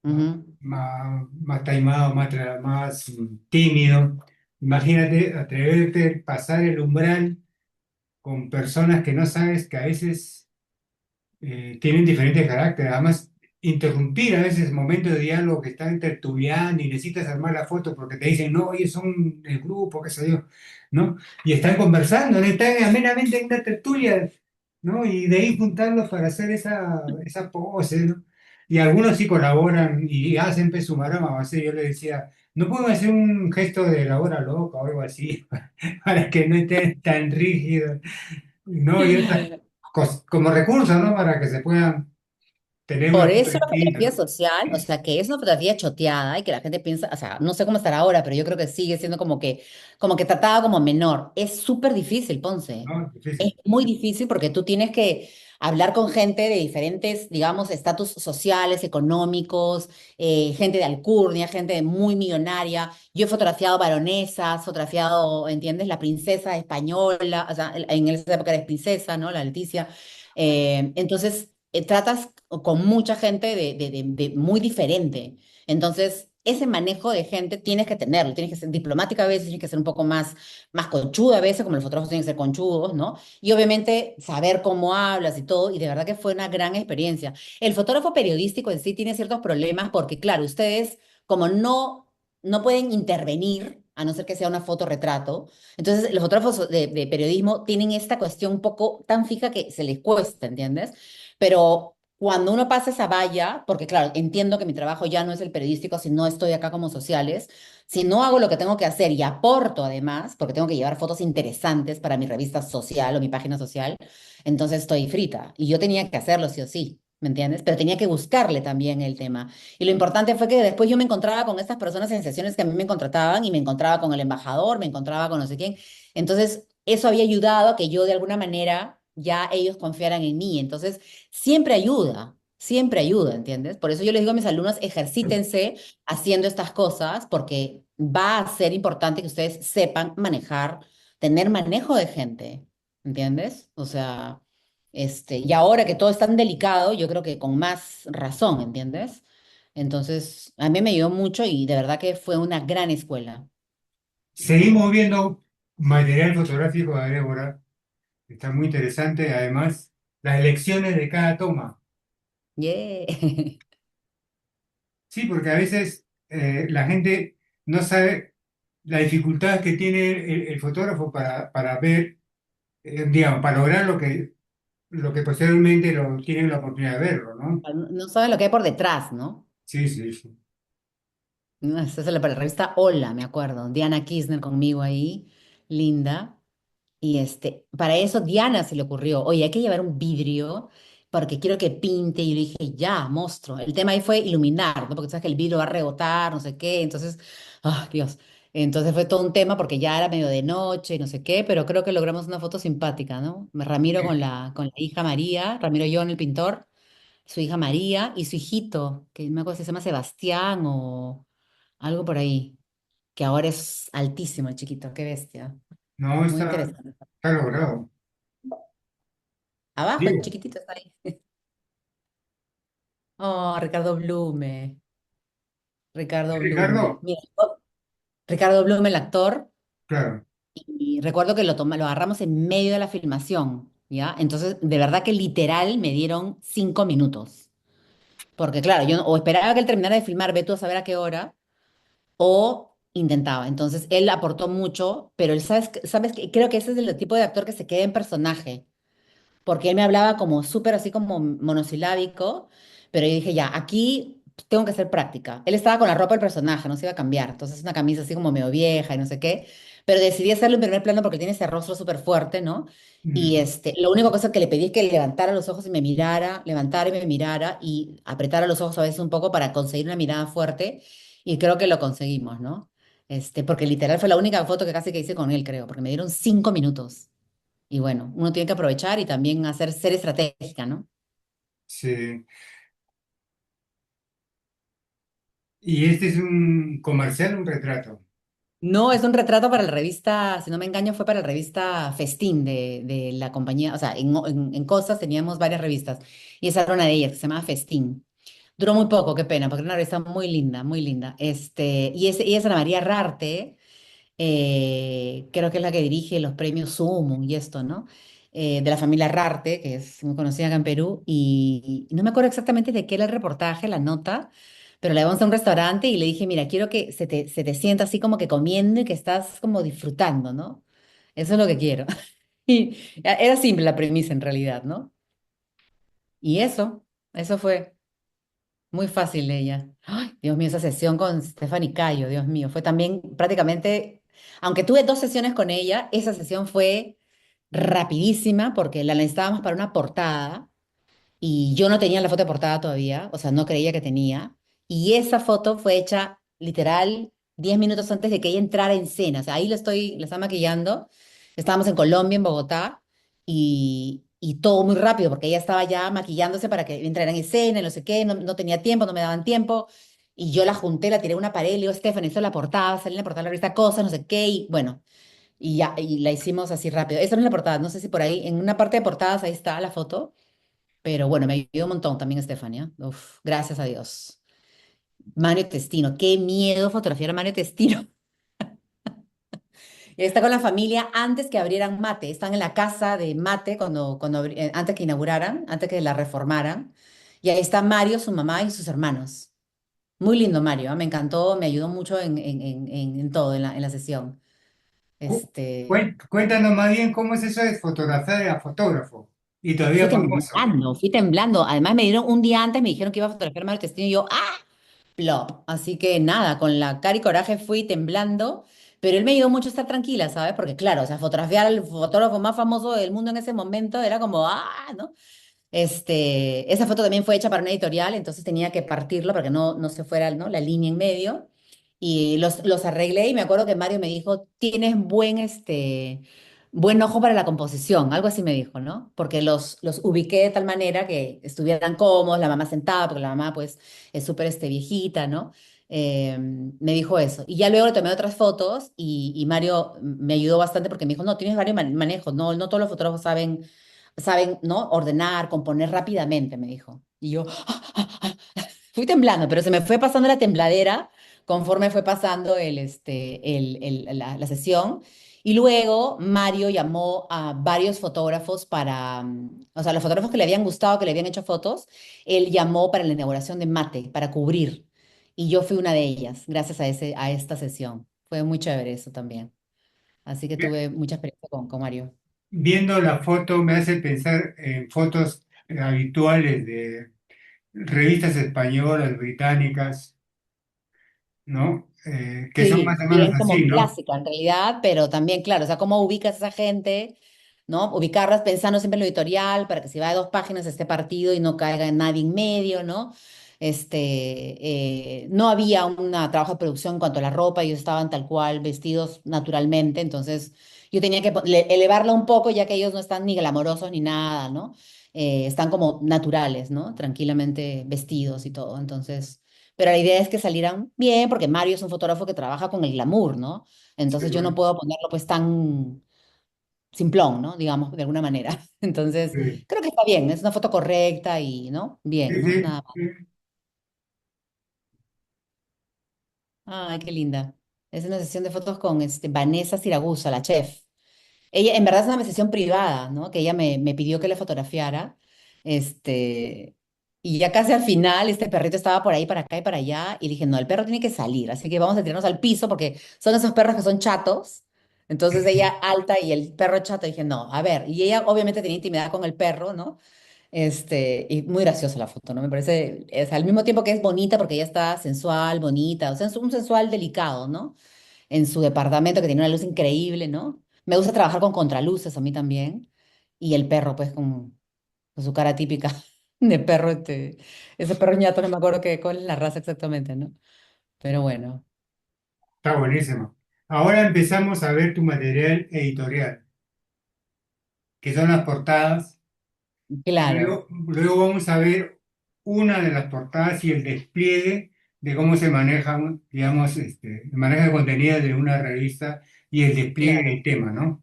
¿no? ujú. Más taimado, más tímido. Imagínate atreverte a pasar el umbral con personas que no sabes que a veces tienen diferentes caracteres. Además, interrumpir a veces momentos de diálogo que están tertuliando y necesitas armar la foto porque te dicen, no, ellos son el grupo, qué sé yo, ¿no? Y están conversando, ¿no? Están amenamente en una tertulia, ¿no? Y de ahí juntarlos para hacer esa pose, ¿no? Y algunos sí colaboran y hacen pesumarama, así yo le decía, no podemos hacer un gesto de la hora loca o algo así, para que no esté tan rígido, ¿no? Y otras como recurso, ¿no? Para que se puedan tener una Por foto eso la distinta. fotografía social, o sea, que es una fotografía choteada y que la gente piensa, o sea, no sé cómo estará ahora, pero yo creo que sigue siendo como que tratada como menor. Es súper difícil, Ponce. ¿No? Es Difícil. muy difícil porque tú tienes que hablar con gente de diferentes, digamos, estatus sociales, económicos, gente de alcurnia, gente muy millonaria. Yo he fotografiado baronesas, fotografiado, ¿entiendes? La princesa española, o sea, en esa época eres princesa, ¿no? La Leticia. Entonces, tratas con mucha gente de muy diferente. Entonces, ese manejo de gente tienes que tenerlo, tienes que ser diplomática a veces, tienes que ser un poco más conchuda a veces, como los fotógrafos tienen que ser conchudos, ¿no? Y obviamente saber cómo hablas y todo, y de verdad que fue una gran experiencia. El fotógrafo periodístico en sí tiene ciertos problemas porque, claro, ustedes como no pueden intervenir, a no ser que sea una fotorretrato, entonces los fotógrafos de periodismo tienen esta cuestión un poco tan fija que se les cuesta, ¿entiendes? Pero cuando uno pasa esa valla, porque claro, entiendo que mi trabajo ya no es el periodístico si no estoy acá como sociales, si no hago lo que tengo que hacer y aporto además, porque tengo que llevar fotos interesantes para mi revista social o mi página social, entonces estoy frita. Y yo tenía que hacerlo sí o sí, ¿me entiendes? Pero tenía que buscarle también el tema. Y lo importante fue que después yo me encontraba con estas personas en sesiones que a mí me contrataban y me encontraba con el embajador, me encontraba con no sé quién. Entonces, eso había ayudado a que yo de alguna manera ya ellos confiaran en mí. Entonces, siempre ayuda, ¿entiendes? Por eso yo les digo a mis alumnos, ejercítense haciendo estas cosas porque va a ser importante que ustedes sepan manejar, tener manejo de gente, ¿entiendes? O sea, y ahora que todo es tan delicado, yo creo que con más razón, ¿entiendes? Entonces, a mí me ayudó mucho y de verdad que fue una gran escuela. Seguimos viendo material fotográfico de Débora, está muy interesante. Además, las elecciones de cada toma. Yeah. Sí, porque a veces la gente no sabe la dificultad que tiene el fotógrafo para ver, digamos, para lograr lo que posteriormente tienen la oportunidad de verlo, ¿no? No saben lo que hay por detrás, ¿no? Sí, sí, sí. No, esa es la revista Hola, me acuerdo. Diana Kirchner conmigo ahí, linda. Y para eso Diana se le ocurrió, oye, hay que llevar un vidrio porque quiero que pinte. Y yo le dije, ya, monstruo. El tema ahí fue iluminar, ¿no? Porque sabes que el vidrio va a rebotar, no sé qué. Entonces, ah, Dios. Entonces fue todo un tema porque ya era medio de noche y no sé qué, pero creo que logramos una foto simpática, ¿no? Ramiro con la hija María, Ramiro John, el pintor, su hija María y su hijito, que no me acuerdo si se llama Sebastián o algo por ahí, que ahora es altísimo el chiquito, qué bestia. No, Muy está, interesante. está logrado. Abajo, el Digo, chiquitito está ahí. Oh, Ricardo Blume. Ricardo Blume. Ricardo, Mira, Ricardo Blum, el actor, Claro. y recuerdo que lo agarramos en medio de la filmación, ¿ya? Entonces, de verdad que literal me dieron 5 minutos. Porque claro, yo o esperaba que él terminara de filmar, ve tú a saber a qué hora, o intentaba. Entonces, él aportó mucho, pero él, sabes que creo que ese es el tipo de actor que se queda en personaje, porque él me hablaba como súper así como monosilábico, pero yo dije, ya, aquí tengo que hacer práctica. Él estaba con la ropa del personaje, no se iba a cambiar, entonces una camisa así como medio vieja y no sé qué, pero decidí hacerlo en primer plano porque tiene ese rostro súper fuerte, ¿no? Y Mm, lo único cosa que le pedí es que levantara los ojos y me mirara, levantara y me mirara y apretara los ojos a veces un poco para conseguir una mirada fuerte y creo que lo conseguimos, ¿no? Porque literal fue la única foto que casi que hice con él, creo, porque me dieron 5 minutos. Y bueno, uno tiene que aprovechar y también hacer ser estratégica, ¿no? sí. Y este es un comercial, un retrato. No, es un retrato para la revista, si no me engaño, fue para la revista Festín de la compañía, o sea, en Cosas teníamos varias revistas y esa era una de ellas, que se llamaba Festín. Duró muy poco, qué pena, porque era una revista muy linda, muy linda. Y es Ana María Rarte, creo que es la que dirige los premios Sumo y esto, ¿no? De la familia Rarte, que es muy conocida acá en Perú, y no me acuerdo exactamente de qué era el reportaje, la nota, pero la llevamos a un restaurante y le dije, mira, quiero que se te sienta así como que comiendo y que estás como disfrutando, ¿no? Eso es lo que quiero. Y era simple la premisa en realidad, ¿no? Y eso fue. Muy fácil ella. Ay, Dios mío, esa sesión con Stephanie Cayo, Dios mío, fue también prácticamente, aunque tuve 2 sesiones con ella, esa sesión fue rapidísima porque la necesitábamos para una portada y yo no tenía la foto de portada todavía, o sea, no creía que tenía. Y esa foto fue hecha literal 10 minutos antes de que ella entrara en escena. O sea, ahí la estaba maquillando. Estábamos en Colombia, en Bogotá, y todo muy rápido, porque ella estaba ya maquillándose para que entrara en escena, y no sé qué, no tenía tiempo, no me daban tiempo. Y yo la junté, la tiré a una pared, le digo, Stephanie, esto es la portada, sale en la portada de la revista Cosas, no sé qué, y bueno, y ya, y la hicimos así rápido. Esa no es la portada, no sé si por ahí, en una parte de portadas ahí está la foto, pero bueno, me ayudó un montón también Estefania. Uf, gracias a Dios. Mario Testino, qué miedo fotografiar a Mario Testino. Y está con la familia antes que abrieran Mate. Están en la casa de Mate antes que inauguraran, antes que la reformaran. Y ahí está Mario, su mamá y sus hermanos. Muy lindo Mario, ¿ah? Me encantó, me ayudó mucho en todo, en la sesión. Cuéntanos más bien cómo es eso de fotografiar a fotógrafo y Fui todavía famoso. temblando, fui temblando. Además me dieron un día antes, me dijeron que iba a fotografiar a Mario Testino y yo, ¡ah! Plop. Así que nada, con la cara y coraje fui temblando, pero él me ayudó mucho a estar tranquila, ¿sabes? Porque claro, o sea, fotografiar al fotógrafo más famoso del mundo en ese momento era como, ¿no? Esa foto también fue hecha para una editorial, entonces tenía que partirlo para que no se fuera, ¿no? La línea en medio. Y los arreglé y me acuerdo que Mario me dijo, tienes buen ojo para la composición, algo así me dijo, ¿no? Porque los ubiqué de tal manera que estuvieran cómodos, la mamá sentada, porque la mamá pues es súper viejita, ¿no? Me dijo eso. Y ya luego le tomé otras fotos y Mario me ayudó bastante porque me dijo, no, tienes varios manejos, no todos los fotógrafos saben, ¿no? Ordenar, componer rápidamente, me dijo. Y yo fui temblando, pero se me fue pasando la tembladera conforme fue pasando la sesión. Y luego Mario llamó a varios fotógrafos o sea, los fotógrafos que le habían gustado, que le habían hecho fotos, él llamó para la inauguración de Mate, para cubrir. Y yo fui una de ellas, gracias a esta sesión. Fue muy chévere eso también. Así que tuve mucha experiencia con Mario. Viendo la foto me hace pensar en fotos habituales de revistas españolas, británicas, ¿no? Que son más Sí, o menos bien así, como ¿no? clásica en realidad, pero también, claro, o sea, cómo ubicas a esa gente, ¿no? Ubicarlas pensando siempre en lo editorial para que si va de 2 páginas este partido y no caiga en nadie en medio, ¿no? No había un trabajo de producción en cuanto a la ropa, ellos estaban tal cual, vestidos naturalmente, entonces yo tenía que elevarla un poco ya que ellos no están ni glamorosos ni nada, ¿no? Están como naturales, ¿no? Tranquilamente vestidos y todo, entonces... Pero la idea es que salieran bien, porque Mario es un fotógrafo que trabaja con el glamour, ¿no? Sí, Entonces yo no bueno, puedo ponerlo pues tan simplón, ¿no? Digamos, de alguna manera. Entonces, sí, creo que está bien, es una foto correcta y, ¿no? Bien, sí, ¿no? sí, Nada más. sí. Ay, qué linda. Es una sesión de fotos con Vanessa Siragusa, la chef. Ella, en verdad es una sesión privada, ¿no? Que ella me pidió que le fotografiara. Este, y ya casi al final, este perrito estaba por ahí, para acá y para allá. Y dije, no, el perro tiene que salir. Así que vamos a tirarnos al piso porque son esos perros que son chatos. Entonces ella alta y el perro chato. Dije, no, a ver. Y ella obviamente tenía intimidad con el perro, ¿no? Y muy graciosa la foto, ¿no? Me parece, es al mismo tiempo que es bonita porque ella está sensual, bonita, o sea, es un sensual delicado, ¿no? En su departamento que tiene una luz increíble, ¿no? Me gusta trabajar con contraluces a mí también. Y el perro, pues, con su cara típica de perro, ese perro ñato, no me acuerdo cuál es la raza exactamente, ¿no? Pero bueno, Está buenísimo. Ahora empezamos a ver tu material editorial, que son las portadas. claro, Luego vamos a ver una de las portadas y el despliegue de cómo se manejan, digamos, el manejo de contenido de una revista y el despliegue claro, del tema, ¿no?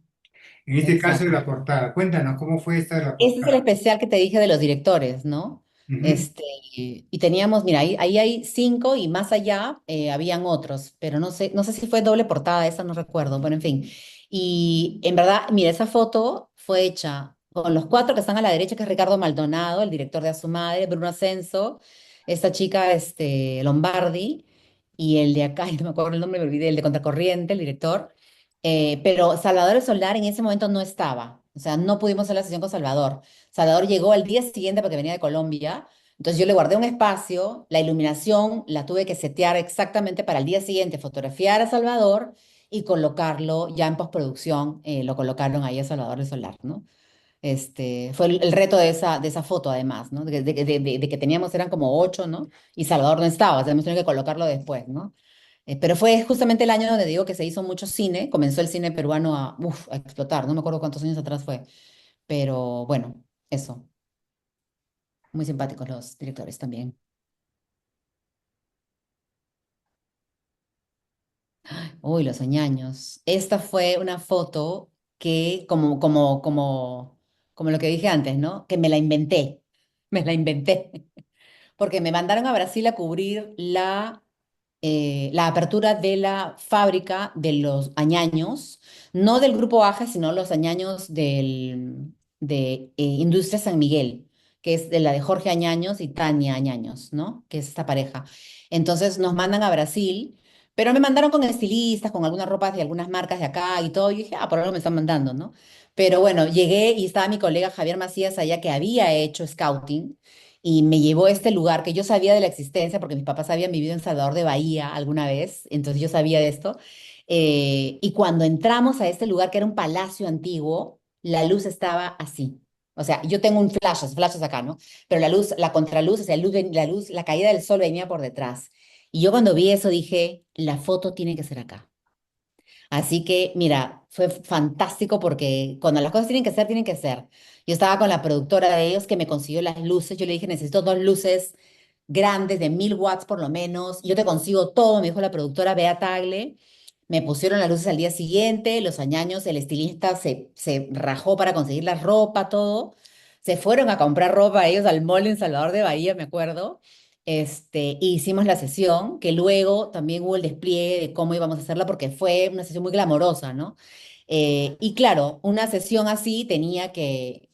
En este caso de exacto. la portada. Cuéntanos, ¿cómo fue esta de la Ese es el portada? especial que te dije de los directores, ¿no? Ujú. Y teníamos, mira, ahí hay 5 y más allá habían otros, pero no sé si fue doble portada, esa no recuerdo, bueno, en fin. Y en verdad, mira, esa foto fue hecha con los 4 que están a la derecha, que es Ricardo Maldonado, el director de A Su Madre, Bruno Ascenso, esta chica, Lombardi, y el de acá, y no me acuerdo el nombre, me olvidé, el de Contracorriente, el director. Pero Salvador Solar en ese momento no estaba, o sea, no pudimos hacer la sesión con Salvador. Salvador llegó al día siguiente porque venía de Colombia, entonces yo le guardé un espacio, la iluminación la tuve que setear exactamente para el día siguiente, fotografiar a Salvador y colocarlo ya en postproducción, lo colocaron ahí a Salvador de Solar, ¿no? Fue el reto de esa foto además, ¿no? De que teníamos, eran como 8, ¿no? Y Salvador no estaba, o sea, hemos tenido que colocarlo después, ¿no? Pero fue justamente el año donde digo que se hizo mucho cine, comenzó el cine peruano a explotar, no me acuerdo cuántos años atrás fue, pero bueno, eso, muy simpáticos los directores también. Uy, los añaños. Esta fue una foto que, como lo que dije antes, ¿no? Que me la inventé, porque me mandaron a Brasil a cubrir la apertura de la fábrica de los añaños, no del grupo AJA, sino los añaños de Industria San Miguel, que es de la de Jorge Añaños y Tania Añaños, ¿no? Que es esta pareja. Entonces nos mandan a Brasil, pero me mandaron con estilistas, con algunas ropas de algunas marcas de acá y todo. Y dije, por algo me están mandando, ¿no? Pero bueno, llegué y estaba mi colega Javier Macías allá que había hecho scouting y me llevó a este lugar que yo sabía de la existencia porque mis papás habían vivido en Salvador de Bahía alguna vez, entonces yo sabía de esto. Y cuando entramos a este lugar, que era un palacio antiguo, la luz estaba así. O sea, yo tengo un flashes acá, ¿no? Pero la luz, la contraluz, o sea, la caída del sol venía por detrás. Y yo cuando vi eso dije, la foto tiene que ser acá. Así que, mira, fue fantástico porque cuando las cosas tienen que ser, tienen que ser. Yo estaba con la productora de ellos que me consiguió las luces. Yo le dije, necesito 2 luces grandes de 1000 watts por lo menos. Yo te consigo todo, me dijo la productora Bea Tagle. Me pusieron las luces al día siguiente, los añaños, el estilista se rajó para conseguir la ropa, todo. Se fueron a comprar ropa ellos al mall en Salvador de Bahía, me acuerdo. Hicimos la sesión, que luego también hubo el despliegue de cómo íbamos a hacerla, porque fue una sesión muy glamorosa, ¿no? Y claro, una sesión así tenía que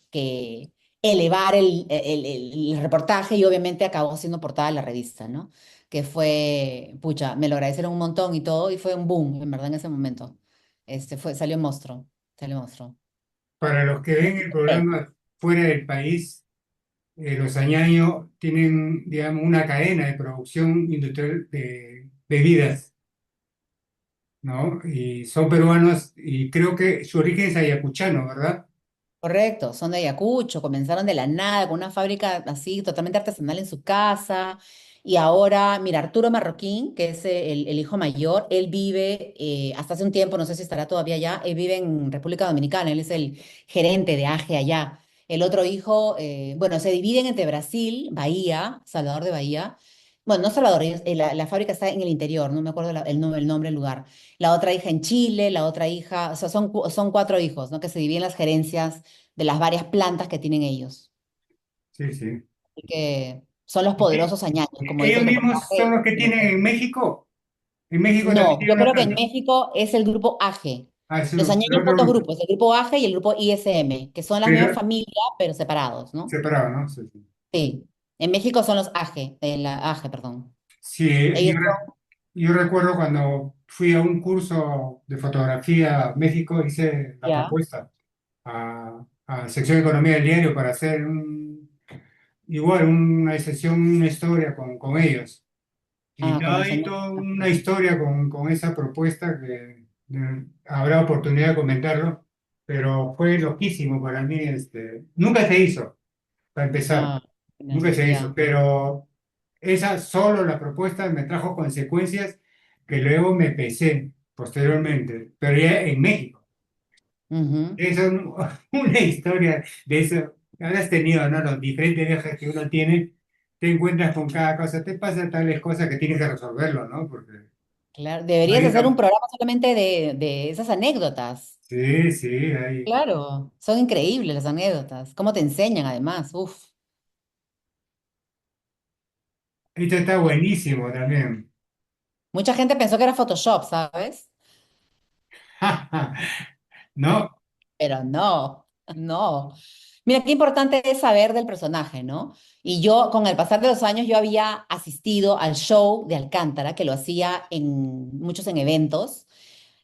elevar el reportaje y obviamente acabó siendo portada de la revista, ¿no? Que fue, pucha, me lo agradecieron un montón y todo, y fue un boom, en verdad, en ese momento. Salió monstruo. Para los que ven el Eh, programa fuera del país, los Añaño tienen, digamos, una cadena de producción industrial de bebidas, ¿no? Y son peruanos y creo que su origen es ayacuchano, ¿verdad? Correcto, son de Ayacucho, comenzaron de la nada con una fábrica así totalmente artesanal en su casa. Y ahora, mira, Arturo Marroquín, que es el hijo mayor, él vive, hasta hace un tiempo, no sé si estará todavía allá, él vive en República Dominicana, él es el gerente de AGE allá. El otro hijo, bueno, se dividen entre Brasil, Bahía, Salvador de Bahía. Bueno, no Salvador, la fábrica está en el interior, no me acuerdo el nombre del lugar. La otra hija en Chile, la otra hija, o sea, son 4 hijos, ¿no? Que se dividen las gerencias de las varias plantas que tienen ellos. Sí, sí. Así que son los poderosos añaños, como dice Ellos el mismos son reportaje los que del tienen director. en México. En México también No, tiene yo una creo que en planta. México es el grupo AG. Ah, es Los el añaden por otro dos grupo. grupos, el grupo AG y el grupo ISM, que son las mismas Pero familias, pero separados, ¿no? separado, ¿no? Sí, sí. Sí. En México son los AG, de la AG, perdón. Sí, Ellos son, yo recuerdo cuando fui a un curso de fotografía a México, hice la ya. propuesta a Sección de Economía del diario para hacer igual una sesión, una historia con ellos. Y Ah, con no los hay años. toda una historia con esa propuesta que habrá oportunidad de comentarlo, pero fue loquísimo para mí. Nunca se hizo, para empezar, Ah, nunca se hizo, ya. pero esa solo la propuesta me trajo consecuencias que luego me pesé posteriormente, pero ya en México. Ujú. Eso es una historia de eso. Habrás tenido, ¿no? Los diferentes viajes que uno tiene, te encuentras con cada cosa, te pasa tales cosas que tienes que resolverlo, ¿no? Porque Claro, deberías ahí hacer un está. programa solamente de esas anécdotas. Sí, sí, ahí. Claro, son increíbles las anécdotas. ¿Cómo te enseñan además? Uf. Esto está buenísimo también. Mucha gente pensó que era Photoshop, ¿sabes? ¿No? Pero no, no. Mira, qué importante es saber del personaje, ¿no? Y yo, con el pasar de los años, yo había asistido al show de Alcántara, que lo hacía en muchos en eventos.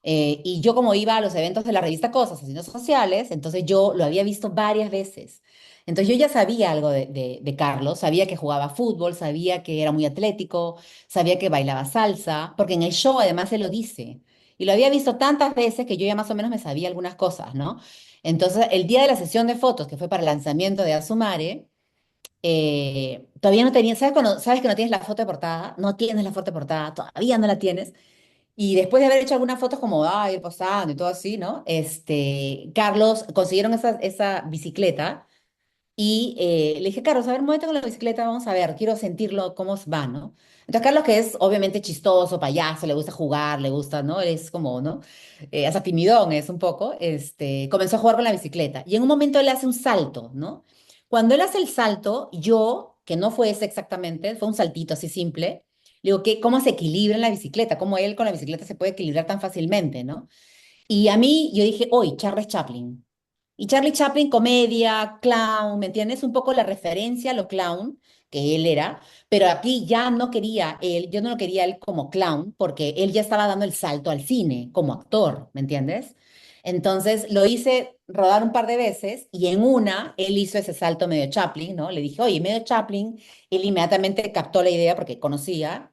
Y yo como iba a los eventos de la revista Cosas, Asesinos Sociales, entonces yo lo había visto varias veces. Entonces yo ya sabía algo de Carlos, sabía que jugaba fútbol, sabía que era muy atlético, sabía que bailaba salsa, porque en el show además se lo dice. Y lo había visto tantas veces que yo ya más o menos me sabía algunas cosas, ¿no? Entonces el día de la sesión de fotos, que fue para el lanzamiento de Asumare, todavía no tenía, ¿sabes cuando sabes que no tienes la foto de portada? No tienes la foto de portada, todavía no la tienes. Y después de haber hecho algunas fotos como, ir posando y todo así, ¿no? Carlos, consiguieron esa bicicleta y le dije, Carlos, a ver, muévete con la bicicleta, vamos a ver, quiero sentirlo, cómo va, ¿no? Entonces, Carlos, que es obviamente chistoso, payaso, le gusta jugar, le gusta, ¿no? Es como, ¿no? Hasta timidón es un poco, comenzó a jugar con la bicicleta y en un momento él hace un salto, ¿no? Cuando él hace el salto, yo, que no fue ese exactamente, fue un saltito así simple, le digo, ¿cómo se equilibra en la bicicleta? ¿Cómo él con la bicicleta se puede equilibrar tan fácilmente, ¿no? Y a mí, yo dije, hoy, Charles Chaplin. Y Charlie Chaplin, comedia, clown, ¿me entiendes? Un poco la referencia a lo clown que él era, pero aquí ya no quería él, yo no lo quería él como clown, porque él ya estaba dando el salto al cine como actor, ¿me entiendes? Entonces lo hice rodar un par de veces y en una él hizo ese salto medio Chaplin, ¿no? Le dije, oye, medio Chaplin, él inmediatamente captó la idea porque conocía,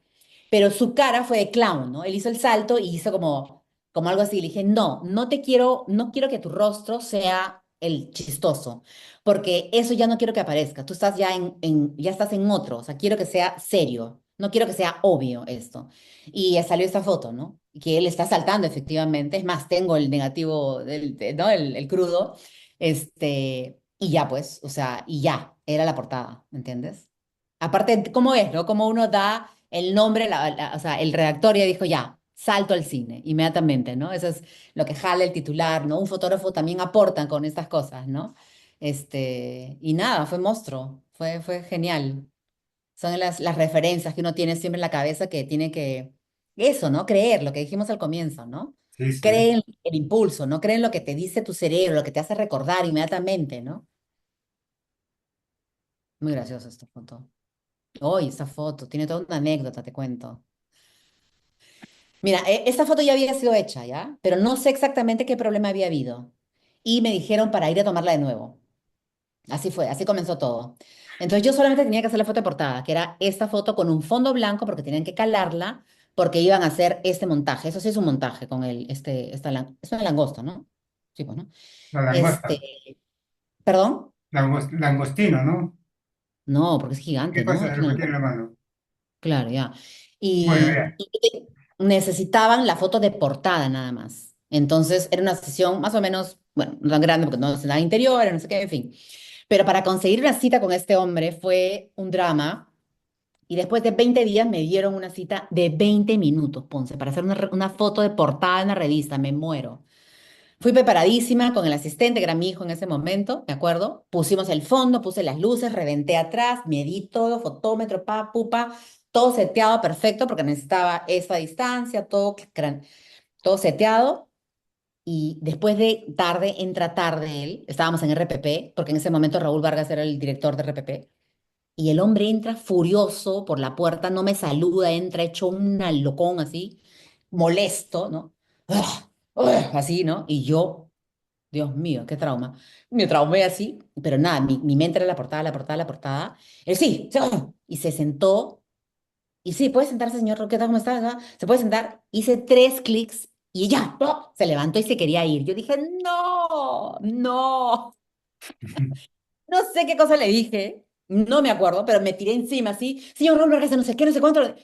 pero su cara fue de clown, ¿no? Él hizo el salto y hizo como algo así. Le dije, no, no quiero que tu rostro sea el chistoso, porque eso ya no quiero que aparezca. Tú estás ya ya estás en otro, o sea, quiero que sea serio, no quiero que sea obvio esto. Y salió esta foto, ¿no? Que él está saltando efectivamente. Es más, tengo el negativo, ¿no? El crudo. Y ya pues, o sea, y ya, era la portada, ¿me entiendes? Aparte, ¿cómo es, no? Como uno da el nombre, o sea, el redactor ya dijo, ya, salto al cine, inmediatamente, ¿no? Eso es lo que jala el titular, ¿no? Un fotógrafo también aporta con estas cosas, ¿no? Y nada, fue monstruo, fue genial. Son las referencias que uno tiene siempre en la cabeza que tiene que, eso, ¿no? Creer, lo que dijimos al comienzo, ¿no? Sí, sí. Cree en el impulso, ¿no? Cree en lo que te dice tu cerebro, lo que te hace recordar inmediatamente, ¿no? Muy graciosa esta foto. Hoy esta foto, tiene toda una anécdota, te cuento. Mira, esta foto ya había sido hecha, ¿ya? Pero no sé exactamente qué problema había habido. Y me dijeron para ir a tomarla de nuevo. Así fue, así comenzó todo. Entonces yo solamente tenía que hacer la foto de portada, que era esta foto con un fondo blanco, porque tenían que calarla, porque iban a hacer este montaje. Eso sí es un montaje con es una langosta, ¿no? Sí, pues, ¿no? La Este, langosta. ¿Perdón? Langostino, ¿no? No, porque es ¿Qué gigante, ¿no? cosa Es de lo una que tiene en la mano? Claro, ya. Bueno, Y, ya. y necesitaban la foto de portada nada más. Entonces era una sesión más o menos, bueno, no tan grande porque no es nada interior, no sé qué, en fin. Pero para conseguir una cita con este hombre fue un drama. Y después de 20 días me dieron una cita de 20 minutos, Ponce, para hacer una foto de portada en la revista. Me muero. Fui preparadísima con el asistente, que era mi hijo en ese momento, ¿me acuerdo? Pusimos el fondo, puse las luces, reventé atrás, medí todo, fotómetro, pa, pupa. todo seteado perfecto porque necesitaba esa distancia, todo seteado. Y después de tarde, entra tarde él, estábamos en RPP, porque en ese momento Raúl Vargas era el director de RPP, y el hombre entra furioso por la puerta, no me saluda, entra hecho un locón así, molesto, ¿no? ¡Ah! ¡Ah! Así, ¿no? Y yo, Dios mío, qué trauma. Me traumé así, pero nada, mi mente era la portada, la portada, la portada. Él sí, sí, y se sentó y sí, puede sentarse, señor Roqueta, ¿cómo está? ¿No? Se puede sentar. Hice 3 clics y ya, ¡pum! Se levantó y se quería ir. Yo dije, no, no, no sé qué cosa le dije, no me acuerdo, pero me tiré encima así, señor Roqueta, no sé qué, no sé cuánto.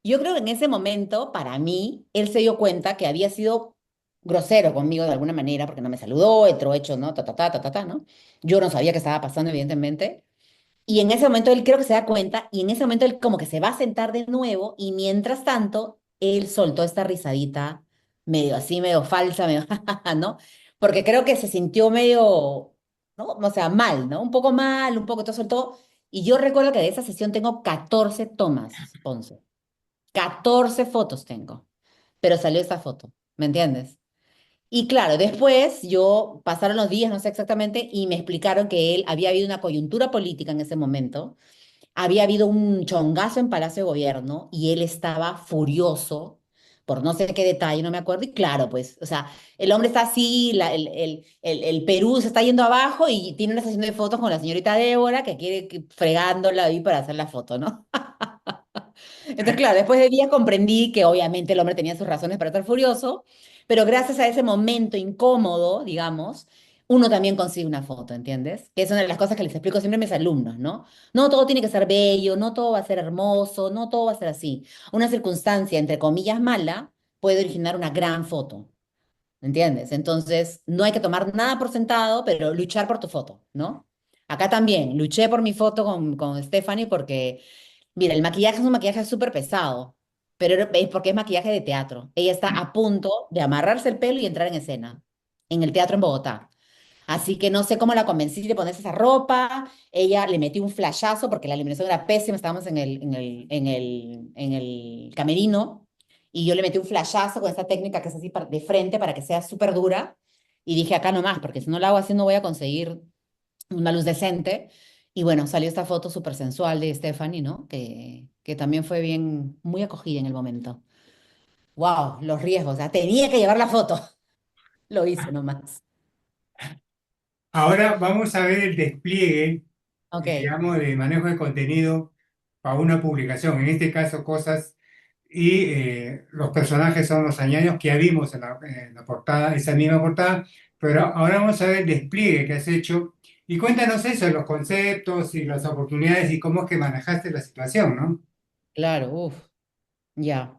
Yo creo que en ese momento, para mí, él se dio cuenta que había sido grosero conmigo de alguna manera, porque no me saludó, entró hecho, ¿no? Ta, ta, ta, ta, ta, ta, ¿no? Yo no sabía qué estaba pasando, evidentemente. Y en ese momento él creo que se da cuenta y en ese momento él como que se va a sentar de nuevo y mientras tanto él soltó esta risadita medio así, medio falsa, medio, ¿no? Porque creo que se sintió medio, ¿no? O sea, mal, ¿no? Un poco mal, un poco todo soltó. Y yo recuerdo que de esa sesión tengo 14 tomas, 11. 14 fotos tengo, pero salió esta foto, ¿me entiendes? Y claro, después yo pasaron los días, no sé exactamente, y me explicaron que él había habido una coyuntura política en ese momento, había habido un chongazo en Palacio de Gobierno y él estaba furioso por no sé qué detalle, no me acuerdo. Y claro, pues, o sea, el hombre está así, el Perú se está yendo abajo y tiene una sesión de fotos con la señorita Débora que quiere fregándola ahí para hacer la foto, ¿no? Entonces, claro, después de días comprendí que obviamente el hombre tenía sus razones para estar furioso, pero gracias a ese momento incómodo, digamos, uno también consigue una foto, ¿entiendes? Que es una de las cosas que les explico siempre a mis alumnos, ¿no? No todo tiene que ser bello, no todo va a ser hermoso, no todo va a ser así. Una circunstancia, entre comillas, mala puede originar una gran foto, ¿entiendes? Entonces, no hay que tomar nada por sentado, pero luchar por tu foto, ¿no? Acá también, luché por mi foto con Stephanie porque mira, el maquillaje es un maquillaje súper pesado, pero es porque es maquillaje de teatro. Ella está a punto de amarrarse el pelo y entrar en escena, en el teatro en Bogotá. Así que no sé cómo la convencí de ponerse esa ropa. Ella le metió un flashazo porque la iluminación era pésima, estábamos en el camerino, y yo le metí un flashazo con esta técnica que es así de frente para que sea súper dura. Y dije, acá nomás, porque si no la hago así no voy a conseguir una luz decente. Y bueno, salió esta foto súper sensual de Stephanie, ¿no? Que también fue bien, muy acogida en el momento. ¡Wow! Los riesgos. O sea, tenía que llevar la foto. Lo hice nomás. Ahora vamos a ver el despliegue, Ok, digamos, de manejo de contenido para una publicación. En este caso, cosas y los personajes son los añadidos que ya vimos en la portada, esa misma portada, pero ahora vamos a ver el despliegue que has hecho y cuéntanos eso, los conceptos y las oportunidades y cómo es que manejaste la situación, ¿no? claro, uff, ya.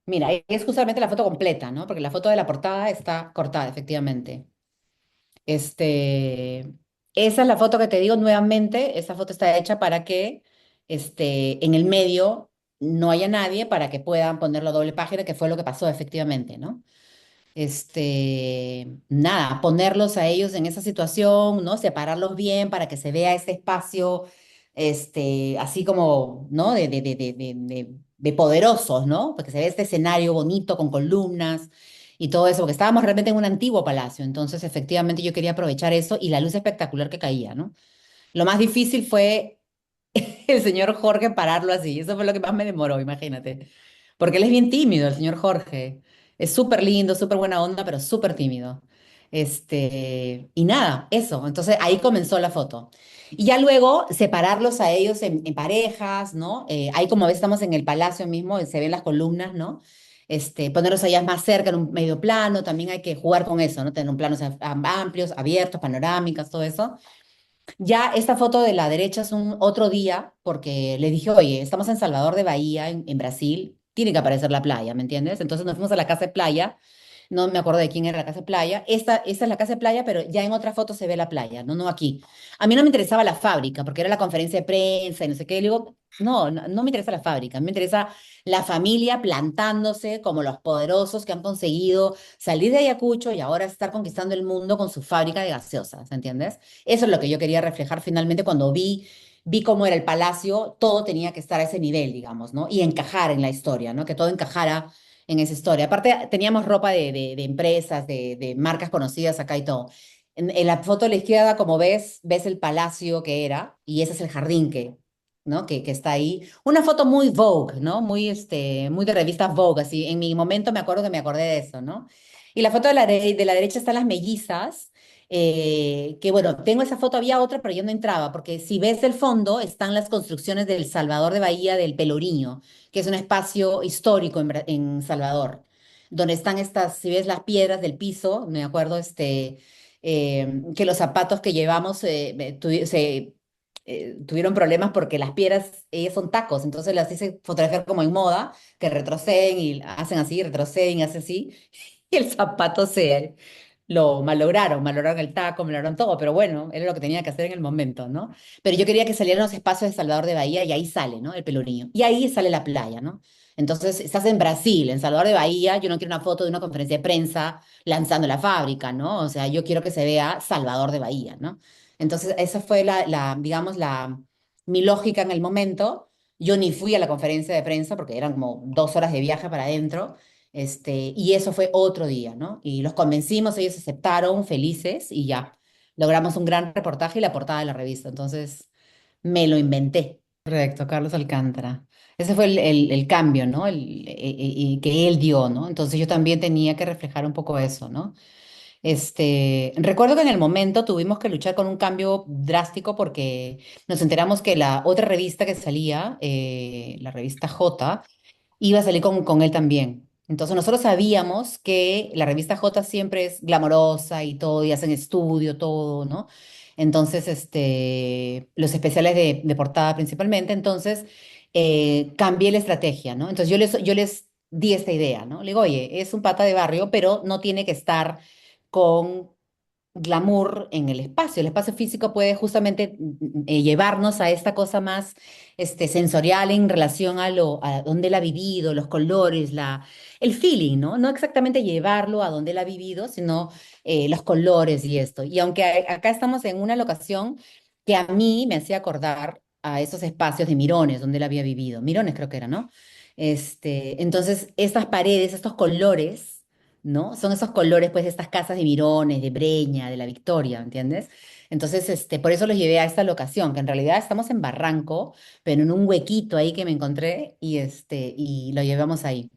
Mira, es justamente la foto completa, ¿no? Porque la foto de la portada está cortada, efectivamente. Este, esa es la foto que te digo nuevamente. Esa foto está hecha para que en el medio no haya nadie para que puedan ponerlo a doble página, que fue lo que pasó efectivamente, ¿no? Nada, ponerlos a ellos en esa situación, ¿no? Separarlos bien para que se vea este espacio, así como, ¿no? De poderosos, ¿no? Porque se ve este escenario bonito con columnas y todo eso, porque estábamos realmente en un antiguo palacio, entonces efectivamente yo quería aprovechar eso y la luz espectacular que caía, ¿no? Lo más difícil fue el señor Jorge pararlo así. Eso fue lo que más me demoró, imagínate. Porque él es bien tímido, el señor Jorge. Es súper lindo, súper buena onda, pero súper tímido. Y nada, eso. Entonces ahí comenzó la foto. Y ya luego separarlos a ellos en parejas, ¿no? Ahí como ves, estamos en el palacio mismo, se ven las columnas, ¿no? Ponerlos allá más cerca en un medio plano, también hay que jugar con eso, ¿no? Tener un planos amplios, abiertos, panorámicas, todo eso. Ya esta foto de la derecha es un otro día, porque le dije, oye, estamos en Salvador de Bahía, en Brasil, tiene que aparecer la playa, ¿me entiendes? Entonces nos fuimos a la casa de playa, no me acuerdo de quién era la casa de playa, esta es la casa de playa, pero ya en otra foto se ve la playa, no, no aquí. A mí no me interesaba la fábrica, porque era la conferencia de prensa y no sé qué, y le digo, no, no, no me interesa la fábrica, me interesa la familia plantándose como los poderosos que han conseguido salir de Ayacucho y ahora estar conquistando el mundo con su fábrica de gaseosas, ¿entiendes? Eso es lo que yo quería reflejar finalmente cuando vi. vi cómo era el palacio, todo tenía que estar a ese nivel, digamos, ¿no? Y encajar en la historia, ¿no? Que todo encajara en esa historia. Aparte, teníamos ropa de empresas, de marcas conocidas acá y todo. En la foto de la izquierda, como ves el palacio que era, y ese es el jardín ¿no? Que está ahí. Una foto muy Vogue, ¿no? Muy de revista Vogue, así. En mi momento me acuerdo que me acordé de eso, ¿no? Y la foto de la derecha están las mellizas, que bueno, tengo esa foto, había otra, pero yo no entraba, porque si ves el fondo, están las construcciones del Salvador de Bahía del Pelourinho, que es un espacio histórico en Salvador, donde están estas, si ves las piedras del piso, me acuerdo que los zapatos que llevamos tuvieron problemas porque las piedras, ellas son tacos, entonces las hice fotografiar como en moda, que retroceden y hacen así, retroceden y hacen así, y el zapato lo malograron el taco, malograron todo, pero bueno, era lo que tenía que hacer en el momento, ¿no? Pero yo quería que salieran los espacios de Salvador de Bahía y ahí sale, ¿no? El Pelourinho. Y ahí sale la playa, ¿no? Entonces, estás en Brasil, en Salvador de Bahía, yo no quiero una foto de una conferencia de prensa lanzando la fábrica, ¿no? O sea, yo quiero que se vea Salvador de Bahía, ¿no? Entonces, esa fue digamos, mi lógica en el momento. Yo ni fui a la conferencia de prensa porque eran como 2 horas de viaje para adentro. Y eso fue otro día, ¿no? Y los convencimos, ellos aceptaron, felices, y ya. Logramos un gran reportaje y la portada de la revista. Entonces, me lo inventé. Correcto, Carlos Alcántara. Ese fue el cambio, ¿no? Que él dio, ¿no? Entonces yo también tenía que reflejar un poco eso, ¿no? Recuerdo que en el momento tuvimos que luchar con un cambio drástico porque nos enteramos que la otra revista que salía, la revista J, iba a salir con él también. Entonces nosotros sabíamos que la revista J siempre es glamorosa y todo, y hacen estudio, todo, ¿no? Entonces, los especiales de portada principalmente, entonces cambié la estrategia, ¿no? Entonces yo les di esta idea, ¿no? Le digo, oye, es un pata de barrio, pero no tiene que estar con glamour en el espacio. El espacio físico puede justamente llevarnos a esta cosa más sensorial en relación a donde él ha vivido, los colores, el feeling, ¿no? No exactamente llevarlo a donde él ha vivido, sino los colores y esto. Y aunque acá estamos en una locación que a mí me hacía acordar a esos espacios de Mirones, donde él había vivido. Mirones creo que era, ¿no? Entonces, estas paredes, estos colores, ¿no? Son esos colores, pues, de estas casas de Mirones, de Breña, de La Victoria, ¿me entiendes? Entonces, por eso los llevé a esta locación, que en realidad estamos en Barranco, pero en un huequito ahí que me encontré y lo llevamos ahí.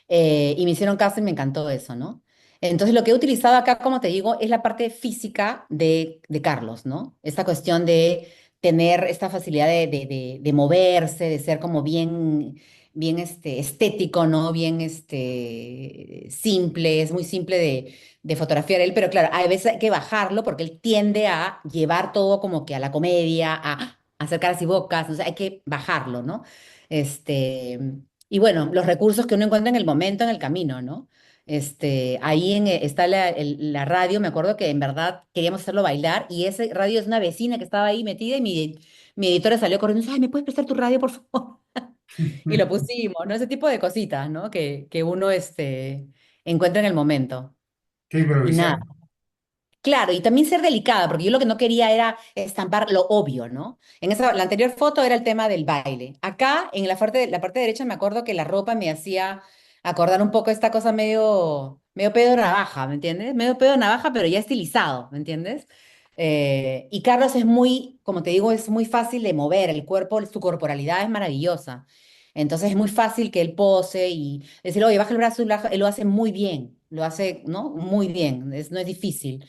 Y me hicieron caso y me encantó eso, ¿no? Entonces, lo que he utilizado acá, como te digo, es la parte física de Carlos, ¿no? Esta cuestión de tener esta facilidad de moverse, de ser como bien estético, ¿no? Bien simple, es muy simple de fotografiar él, pero claro, a veces hay que bajarlo porque él tiende a llevar todo como que a la comedia, a hacer caras y bocas, o sea, hay que bajarlo, ¿no? Este, y bueno, los recursos que uno encuentra en el momento, en el camino, ¿no? Ahí está la radio, me acuerdo que en verdad queríamos hacerlo bailar y ese radio es una vecina que estaba ahí metida y mi editora salió corriendo y dice, ay, ¿me puedes prestar tu radio, por favor? Y lo pusimos, ¿no? Ese tipo de cositas, ¿no? Que uno encuentra en el momento. Qué Y nada. improvisar. Claro, y también ser delicada, porque yo lo que no quería era estampar lo obvio, ¿no? La anterior foto era el tema del baile. Acá, en la parte derecha, me acuerdo que la ropa me hacía acordar un poco esta cosa medio pedo de navaja, ¿me entiendes? Medio pedo de navaja, pero ya estilizado, ¿me entiendes? Y Carlos es muy, como te digo, es muy fácil de mover, el cuerpo, su corporalidad es maravillosa. Entonces es muy fácil que él pose y decir, oye, baja el brazo, él lo hace muy bien, lo hace, ¿no? Muy bien, no es difícil.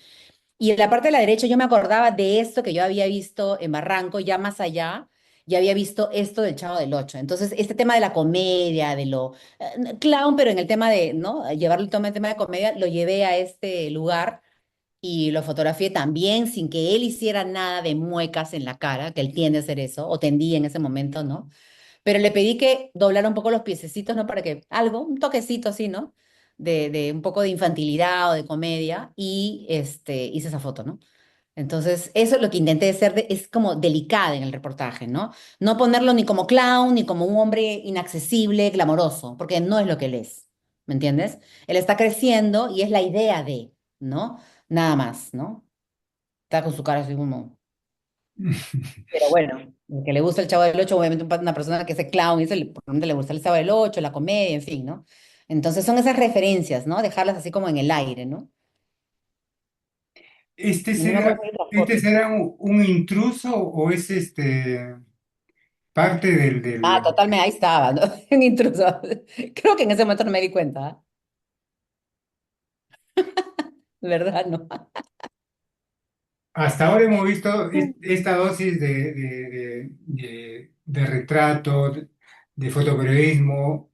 Y en la parte de la derecha yo me acordaba de esto que yo había visto en Barranco, ya más allá, ya había visto esto del Chavo del Ocho. Entonces, este tema de la comedia, de lo clown, pero en el tema de, ¿no? Llevarlo todo el tema de comedia, lo llevé a este lugar y lo fotografié también sin que él hiciera nada de muecas en la cara, que él tiende a hacer eso, o tendía en ese momento, ¿no? Pero le pedí que doblara un poco los piececitos, ¿no? Para que algo, un toquecito así, ¿no? De un poco de infantilidad o de comedia y hice esa foto, ¿no? Entonces, eso es lo que intenté hacer, es como delicada en el reportaje, ¿no? No ponerlo ni como clown, ni como un hombre inaccesible, glamoroso, porque no es lo que él es, ¿me entiendes? Él está creciendo y es la idea de, ¿no? Nada más, ¿no? Está con su cara así como, pero bueno. El que le gusta el Chavo del Ocho, obviamente una persona que es clown, y eso probablemente le gusta el Chavo del Ocho, la comedia, en fin, ¿no? Entonces son esas referencias, ¿no? Dejarlas así como en el aire, ¿no? ¿Este Y no me será, acuerdo si hay otra este foto. será un intruso o es parte Ah, del... totalmente, ahí estaba, ¿no? Un intruso. Creo que en ese momento no me di cuenta, ¿ah? ¿Verdad? No. Hasta ahora hemos visto esta dosis de retrato, de fotoperiodismo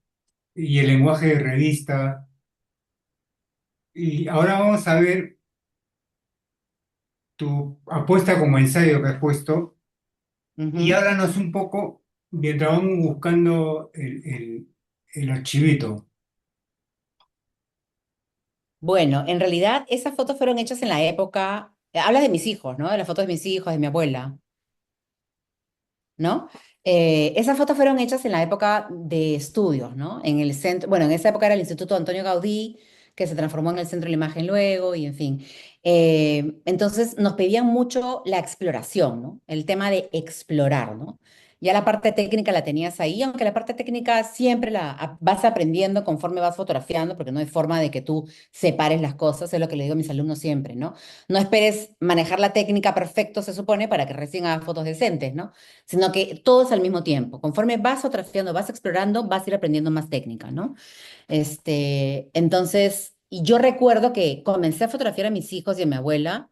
y el lenguaje de revista. Y ahora vamos a ver tu apuesta como ensayo que has puesto y Ujú. háblanos un poco mientras vamos buscando el archivito. Bueno, en realidad esas fotos fueron hechas en la época, hablas de mis hijos, ¿no? De las fotos de mis hijos, de mi abuela. ¿No? Esas fotos fueron hechas en la época de estudios, ¿no? En el centro, bueno, en esa época era el Instituto Antonio Gaudí, que se transformó en el Centro de la Imagen luego, y en fin. Entonces nos pedían mucho la exploración, ¿no? El tema de explorar, ¿no? Ya la parte técnica la tenías ahí, aunque la parte técnica siempre vas aprendiendo conforme vas fotografiando, porque no hay forma de que tú separes las cosas, es lo que le digo a mis alumnos siempre, ¿no? No esperes manejar la técnica perfecto, se supone, para que recién hagas fotos decentes, ¿no? Sino que todos al mismo tiempo. Conforme vas fotografiando, vas explorando, vas a ir aprendiendo más técnica, ¿no? Entonces, y yo recuerdo que comencé a fotografiar a mis hijos y a mi abuela,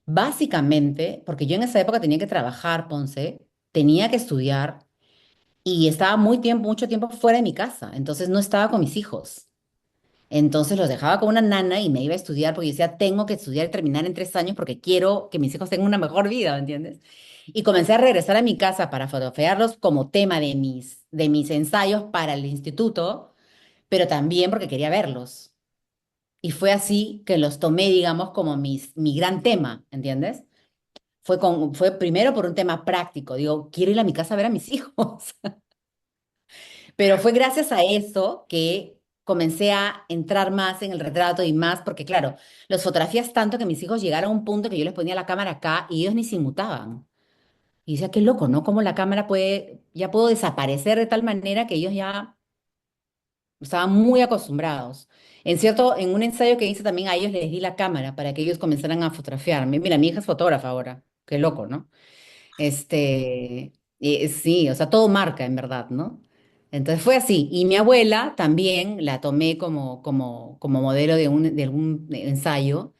básicamente, porque yo en esa época tenía que trabajar, Ponce, tenía que estudiar y estaba mucho tiempo fuera de mi casa, entonces no estaba con mis hijos. Entonces los dejaba con una nana y me iba a estudiar porque yo decía, tengo que estudiar y terminar en 3 años porque quiero que mis hijos tengan una mejor vida, ¿me entiendes? Y comencé a regresar a mi casa para fotografiarlos como tema de mis ensayos para el instituto, pero también porque quería verlos. Y fue así que los tomé, digamos, como mi gran tema, ¿entiendes? Fue primero por un tema práctico, digo, quiero ir a mi casa a ver a mis hijos. Pero fue gracias a eso que comencé a entrar más en el retrato y más, porque claro, los fotografías tanto que mis hijos llegaron a un punto que yo les ponía la cámara acá y ellos ni se inmutaban. Y decía, qué loco, ¿no? Cómo la cámara puede, ya puedo desaparecer de tal manera que ellos ya estaban muy acostumbrados. En un ensayo que hice también a ellos les di la cámara para que ellos comenzaran a fotografiarme. Mira, mi hija es fotógrafa ahora, qué loco, ¿no? Sí, o sea, todo marca en verdad, ¿no? Entonces fue así. Y mi abuela también la tomé como modelo de algún ensayo.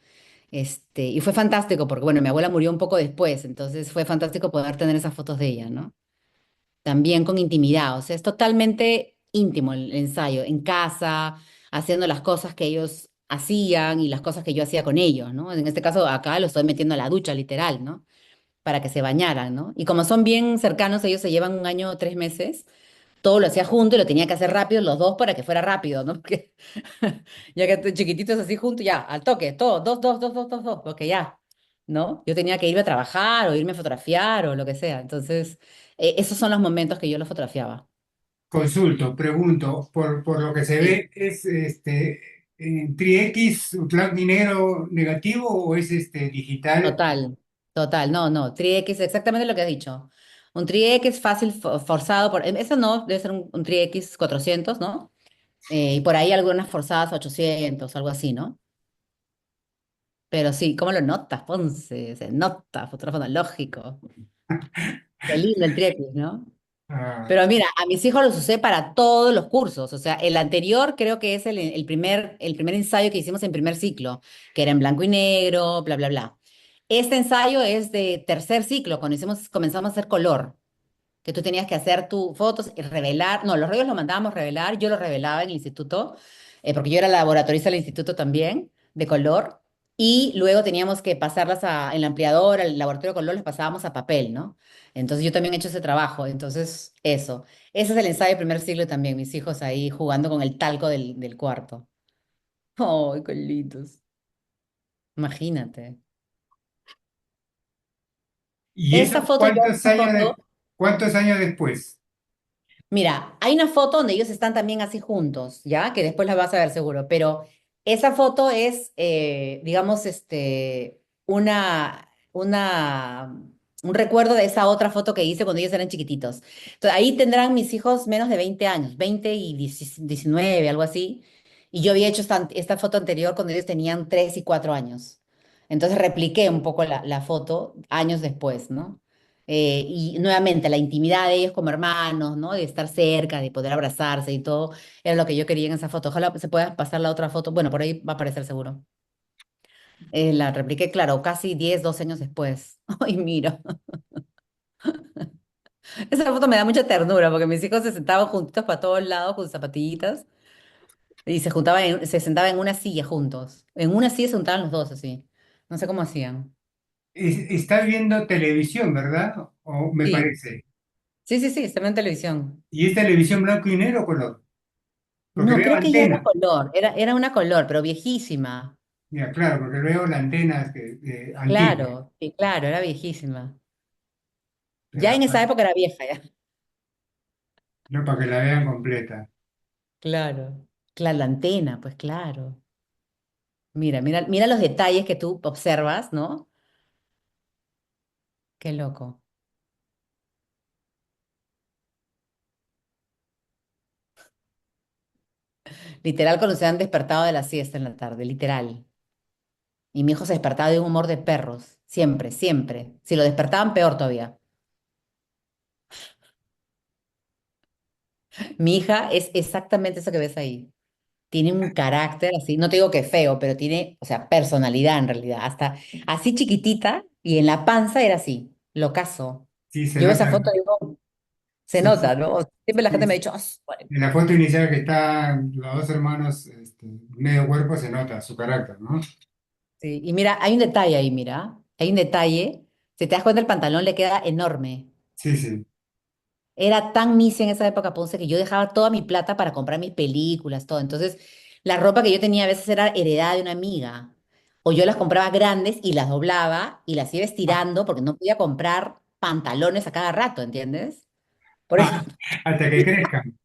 Y fue fantástico porque, bueno, mi abuela murió un poco después, entonces fue fantástico poder tener esas fotos de ella, ¿no? También con intimidad, o sea, es totalmente íntimo el ensayo, en casa, haciendo las cosas que ellos hacían y las cosas que yo hacía con ellos, ¿no? En este caso, acá lo estoy metiendo a la ducha, literal, ¿no? Para que se bañaran, ¿no? Y como son bien cercanos, ellos se llevan 1 año o 3 meses, todo lo hacía junto y lo tenía que hacer rápido los dos para que fuera rápido, ¿no? Porque ya que chiquititos así juntos, ya, al toque, todo, dos, porque ya, ¿no? Yo tenía que irme a trabajar o irme a fotografiar o lo que sea. Entonces, esos son los momentos que yo los fotografiaba. Consulto, pregunto, por lo que se Sí. ve, ¿es en tri-X, blanco y negro negativo o es digital? Total, total, no, no, tri-X, exactamente lo que has dicho. Un tri-X fácil, forzado, eso no, debe ser un tri-X 400, ¿no? Y por ahí algunas forzadas 800, algo así, ¿no? Pero sí, ¿cómo lo notas, Ponce? Se nota, fotógrafo analógico. Qué lindo el tri-X, ¿no? Ah, Pero mira, a mis hijos los usé para todos los cursos. O sea, el anterior creo que es el primer ensayo que hicimos en primer ciclo, que era en blanco y negro, bla, bla, bla. Este ensayo es de tercer ciclo, cuando comenzamos a hacer color, que tú tenías que hacer tus fotos y revelar. No, los rollos los mandábamos revelar, yo los revelaba en el instituto, porque yo era laboratorista del instituto también, de color. Y luego teníamos que pasarlas en la ampliadora, al laboratorio de color, les pasábamos a papel, ¿no? Entonces yo también he hecho ese trabajo. Entonces, eso. Ese es el ensayo de primer siglo también, mis hijos ahí jugando con el talco del cuarto. ¡Ay, qué lindos! Imagínate. ¿y eso Esta foto, yo cuántos esta años, foto, cuántos años después? mira, hay una foto donde ellos están también así juntos, ¿ya? Que después la vas a ver seguro, pero esa foto es, digamos, una un recuerdo de esa otra foto que hice cuando ellos eran chiquititos. Entonces, ahí tendrán mis hijos menos de 20 años, 20 y 19, algo así. Y yo había hecho esta foto anterior cuando ellos tenían 3 y 4 años. Entonces repliqué un poco la foto años después, ¿no? Y nuevamente la intimidad de ellos como hermanos, ¿no? De estar cerca, de poder abrazarse y todo, era lo que yo quería en esa foto. Ojalá se pueda pasar la otra foto. Bueno, por ahí va a aparecer seguro. La repliqué, claro, casi 10 12 años después. Ay, mira. Esa foto me da mucha ternura porque mis hijos se sentaban juntitos para todos lados con sus zapatillitas y se sentaban en una silla juntos. En una silla se juntaban los dos así. No sé cómo hacían. Estás viendo televisión, ¿verdad? O me Sí, parece. sí, sí, sí, se ve en televisión. ¿Y es televisión blanco y negro o color? Porque No, veo creo que ya era antena. color, era una color, pero viejísima. Ya, claro, porque veo la antena antigua. Claro, sí, claro, era viejísima. Ya Pero, en esa época era vieja, ya. no para que la vean completa. Claro. Claro, la antena, pues claro. Mira, mira, mira los detalles que tú observas, ¿no? Qué loco. Literal, cuando se han despertado de la siesta en la tarde, literal. Y mi hijo se despertaba de un humor de perros, siempre, siempre. Si lo despertaban, peor todavía. Mi hija es exactamente eso que ves ahí. Tiene un carácter así, no te digo que feo, pero tiene, o sea, personalidad en realidad. Hasta así chiquitita y en la panza era así, locazo. Sí, se Yo veo esa nota. foto y digo, se Sí, nota, sí, ¿no? Siempre la gente me ha sí. dicho, "Ah, bueno". En la foto inicial que están los dos hermanos, medio cuerpo, se nota su carácter, ¿no? Sí, y mira, hay un detalle ahí, mira. Hay un detalle. Si te das cuenta, el pantalón le queda enorme. Sí, sí. Era tan misia en esa época, Ponce, que yo dejaba toda mi plata para comprar mis películas, todo. Entonces, la ropa que yo tenía a veces era heredada de una amiga. O yo las compraba grandes y las doblaba y las iba estirando porque no podía comprar pantalones a cada rato, ¿entiendes? Por eso. Hasta que crezcan.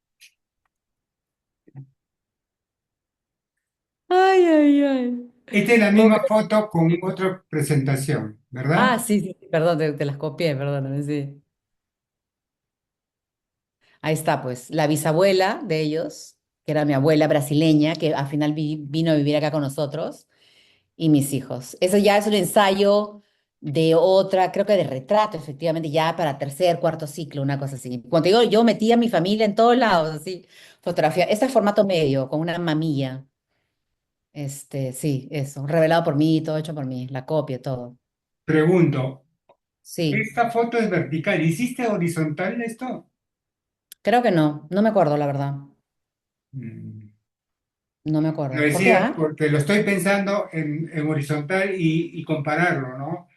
Ay, ay, ay. Esta es la ¿Puedo misma creer? foto con otra presentación, ¿verdad? Ah, sí, sí, sí, perdón, te las copié, perdóname, sí. Ahí está, pues, la bisabuela de ellos, que era mi abuela brasileña, que al final vino a vivir acá con nosotros. Y mis hijos. Eso ya es un ensayo de otra, creo que de retrato, efectivamente, ya para tercer, cuarto ciclo, una cosa así. Cuando te digo, yo metí a mi familia en todos lados, así, fotografía. Este es formato medio, con una mamilla. Sí, eso, revelado por mí, todo hecho por mí, la copia, todo. Pregunto, Sí, esta foto es vertical. ¿Hiciste horizontal esto? creo que no, no me acuerdo, la verdad. Mm. No me Lo acuerdo. ¿Por qué, decía ah? porque lo estoy pensando en horizontal y compararlo, ¿no?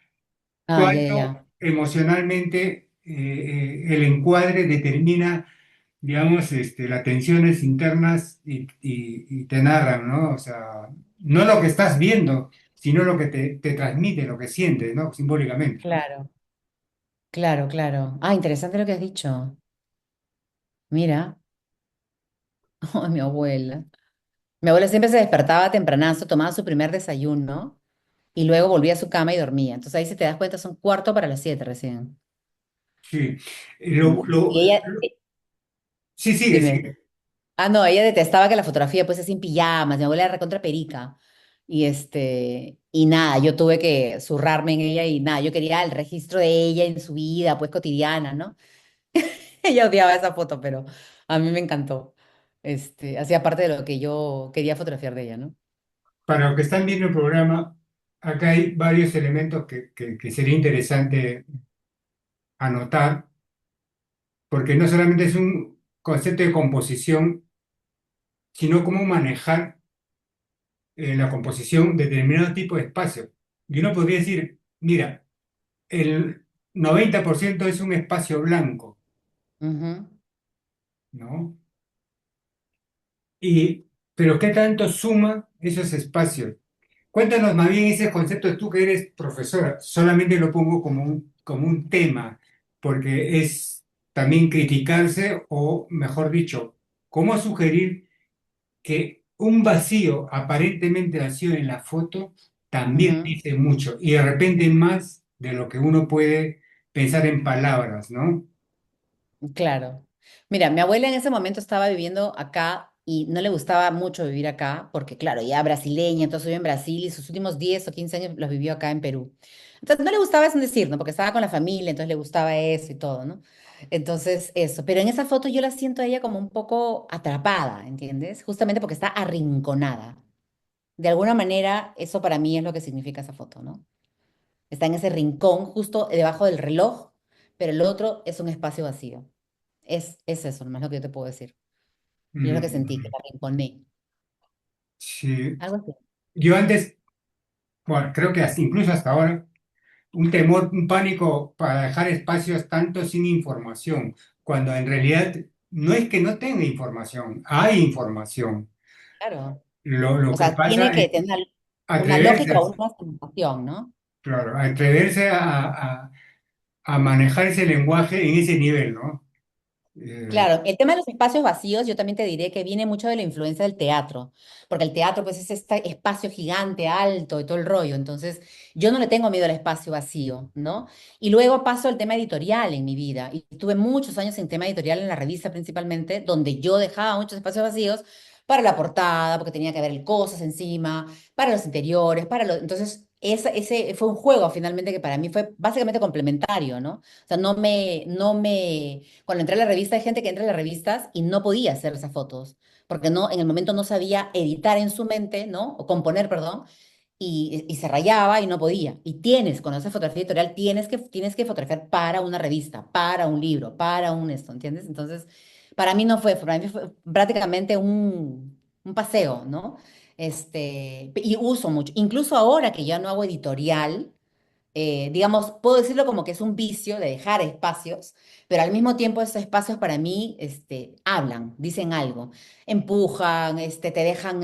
Ah, ya, ya, Cuánto ya. emocionalmente el encuadre determina, digamos, las tensiones internas y te narran, ¿no? O sea, no lo que estás viendo, sino lo que te transmite, lo que sientes, ¿no? Simbólicamente, ¿no? Claro, claro, claro. Ah, interesante lo que has dicho. Mira, oh, mi abuela. Mi abuela siempre se despertaba tempranazo, tomaba su primer desayuno y luego volvía a su cama y dormía. Entonces ahí si te das cuenta son cuarto para las 7 recién. Sí. Y ella, Sí, sigue, dime. sigue. Ah, no, ella detestaba que la fotografía pues así en pijamas. Mi abuela era recontra perica. Y nada, yo tuve que zurrarme en ella y nada, yo quería el registro de ella en su vida, pues cotidiana, ¿no? Ella odiaba esa foto, pero a mí me encantó. Hacía parte de lo que yo quería fotografiar de ella, ¿no? Para los que están viendo el programa, acá hay varios elementos que sería interesante anotar, porque no solamente es un concepto de composición, sino cómo manejar la composición de determinado tipo de espacio. Y uno podría decir, mira, el 90% es un espacio blanco, Ujú, ¿no? Pero ¿qué tanto suma esos espacios? Cuéntanos más bien ese concepto, tú que eres profesora, solamente lo pongo como un tema, porque es también criticarse o, mejor dicho, cómo sugerir que un vacío aparentemente vacío en la foto también ujú. dice mucho y de repente más de lo que uno puede pensar en palabras, ¿no? Claro. Mira, mi abuela en ese momento estaba viviendo acá y no le gustaba mucho vivir acá porque, claro, ya brasileña, entonces vive en Brasil y sus últimos 10 o 15 años los vivió acá en Perú. Entonces no le gustaba eso decir, ¿no? Porque estaba con la familia, entonces le gustaba eso y todo, ¿no? Entonces eso, pero en esa foto yo la siento a ella como un poco atrapada, ¿entiendes? Justamente porque está arrinconada. De alguna manera, eso para mí es lo que significa esa foto, ¿no? Está en ese rincón justo debajo del reloj, pero el otro es un espacio vacío. Es eso, nomás lo que yo te puedo decir. Y es lo que sentí, que Mm, la rinconé. sí. Algo así. Yo antes, bueno, creo que incluso hasta ahora, un temor, un pánico para dejar espacios tanto sin información, cuando en realidad no es que no tenga información, hay información. Claro. Lo O que sea, tiene pasa que es tener una atreverse, lógica o una sensación, ¿no? claro, atreverse a manejar ese lenguaje en ese nivel, ¿no? Eh, Claro, el tema de los espacios vacíos, yo también te diré que viene mucho de la influencia del teatro, porque el teatro pues es este espacio gigante, alto y todo el rollo, entonces yo no le tengo miedo al espacio vacío, ¿no? Y luego paso al tema editorial en mi vida, y tuve muchos años en tema editorial en la revista principalmente, donde yo dejaba muchos espacios vacíos para la portada, porque tenía que haber cosas encima, para los interiores, para los... Entonces, ese fue un juego finalmente que para mí fue básicamente complementario, ¿no? O sea, cuando entré a la revista, hay gente que entra a las revistas y no podía hacer esas fotos, porque no, en el momento no sabía editar en su mente, ¿no? O componer, perdón, y se rayaba y no podía. Y cuando haces fotografía editorial, tienes que fotografiar para una revista, para un libro, para un esto, ¿entiendes? Entonces, para mí fue prácticamente un paseo, ¿no? Y uso mucho, incluso ahora que ya no hago editorial, digamos, puedo decirlo como que es un vicio de dejar espacios, pero al mismo tiempo esos espacios para mí, hablan, dicen algo, empujan, te dejan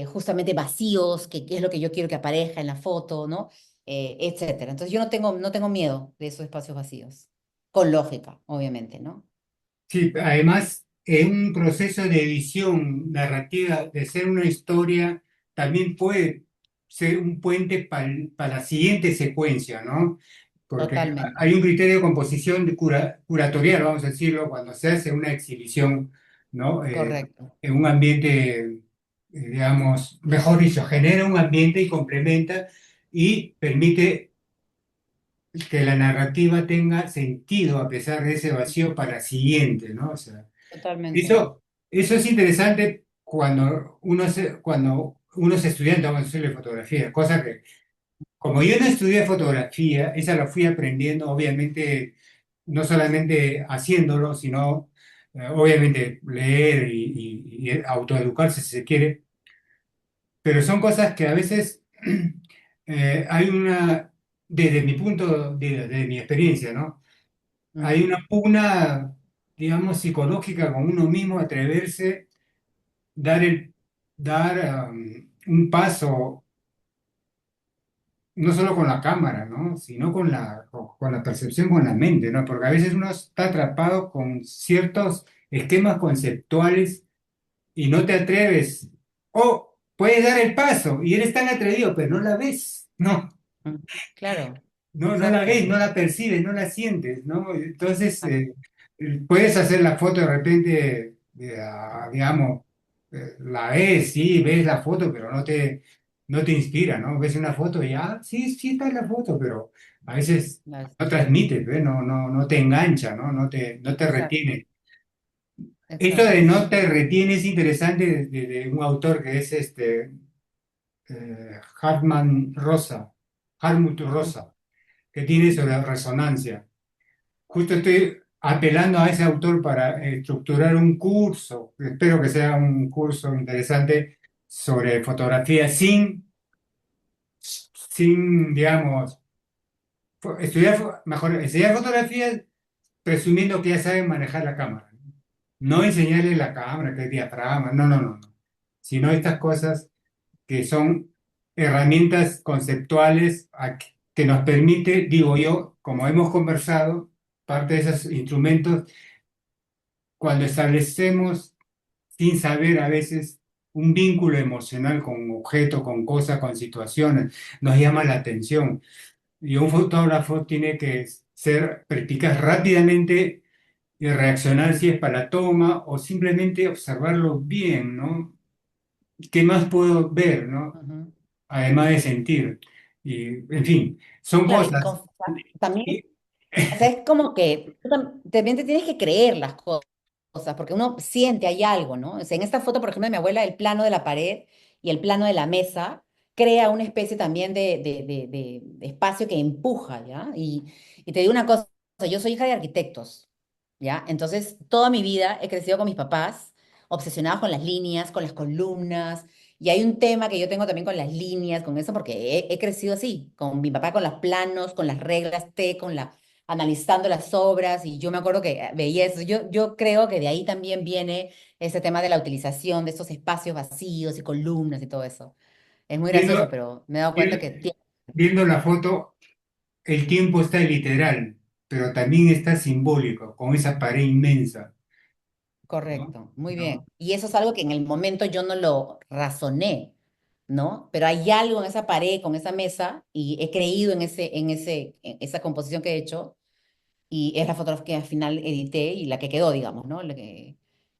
justamente vacíos, que es lo que yo quiero que aparezca en la foto, ¿no? Etcétera. Entonces yo no tengo miedo de esos espacios vacíos, con lógica, obviamente, ¿no? sí, además, en un proceso de edición narrativa, de ser una historia, también puede ser un puente para la siguiente secuencia, ¿no? Porque Totalmente, hay un criterio de composición curatorial, vamos a decirlo, cuando se hace una exhibición, ¿no? correcto, En un ambiente, digamos, mejor dicho, genera un ambiente y complementa y permite que la narrativa tenga sentido a pesar de ese vacío para la siguiente, ¿no? O sea, totalmente. eso es interesante cuando uno es estudiante, vamos a decirle fotografía, cosa que como yo no estudié fotografía, esa la fui aprendiendo, obviamente, no solamente haciéndolo, sino, obviamente, leer y autoeducarse si se quiere, pero son cosas que a veces hay desde mi desde mi experiencia, ¿no? Hay Ujú. una pugna, digamos, psicológica con uno mismo, atreverse, dar, un paso no solo con la cámara, ¿no? Sino con la percepción, con la mente, ¿no? Porque a veces uno está atrapado con ciertos esquemas conceptuales y no te atreves. O puedes dar el paso y eres tan atrevido, pero no la ves, ¿no? Ujú. Claro, No la exacto. ves, no la percibes, no la sientes, ¿no? Entonces, Exacto. puedes hacer la foto de repente, digamos, la ves, sí, ves la foto, pero no te inspira, ¿no? Ves una foto y sí, sí está en la foto, pero a veces no transmite, ¿ves? No te engancha, ¿no? No te Exacto, retiene. Esto de exacto. no te retiene es interesante de un autor que es Hartman Rosa, Hartmut Rosa, que tiene sobre resonancia. Justo estoy apelando a ese autor para estructurar un curso, espero que sea un curso interesante sobre fotografía digamos, mejor, enseñar fotografía presumiendo que ya saben manejar la cámara. No enseñarle la cámara, que es diafragma, no, no, no, no. Sino estas cosas que son herramientas conceptuales que nos permite, digo yo, como hemos conversado, parte de esos instrumentos, cuando establecemos sin saber a veces un vínculo emocional con objetos, con cosas, con situaciones, nos llama la atención. Y un fotógrafo tiene que ser perspicaz rápidamente y reaccionar si es para la toma o simplemente observarlo bien, ¿no? ¿Qué más puedo ver, ¿no? Ujú. Además de sentir. Y, en fin, son Claro, y cosas. también, Y o sea, es como que tú también te tienes que creer las cosas, porque uno siente, hay algo, ¿no? O sea, en esta foto, por ejemplo, de mi abuela, el plano de la pared y el plano de la mesa crea una especie también de espacio que empuja, ¿ya? Y te digo una cosa, yo soy hija de arquitectos, ¿ya? Entonces, toda mi vida he crecido con mis papás, obsesionados con las líneas, con las columnas, y hay un tema que yo tengo también con las líneas, con eso, porque he crecido así, con mi papá con los planos, con las reglas T, analizando las obras, y yo me acuerdo que veía eso. Yo creo que de ahí también viene ese tema de la utilización de estos espacios vacíos y columnas y todo eso. Es muy gracioso, viendo, pero me he dado cuenta que vi- viendo la foto, el tiempo está literal, pero también está simbólico, con esa pared inmensa, ¿no? correcto, muy bien. ¿No? Y eso es algo que en el momento yo no lo razoné, ¿no? Pero hay algo en esa pared, con esa mesa, y he creído en esa composición que he hecho, y es la fotografía que al final edité y la que quedó, digamos, ¿no?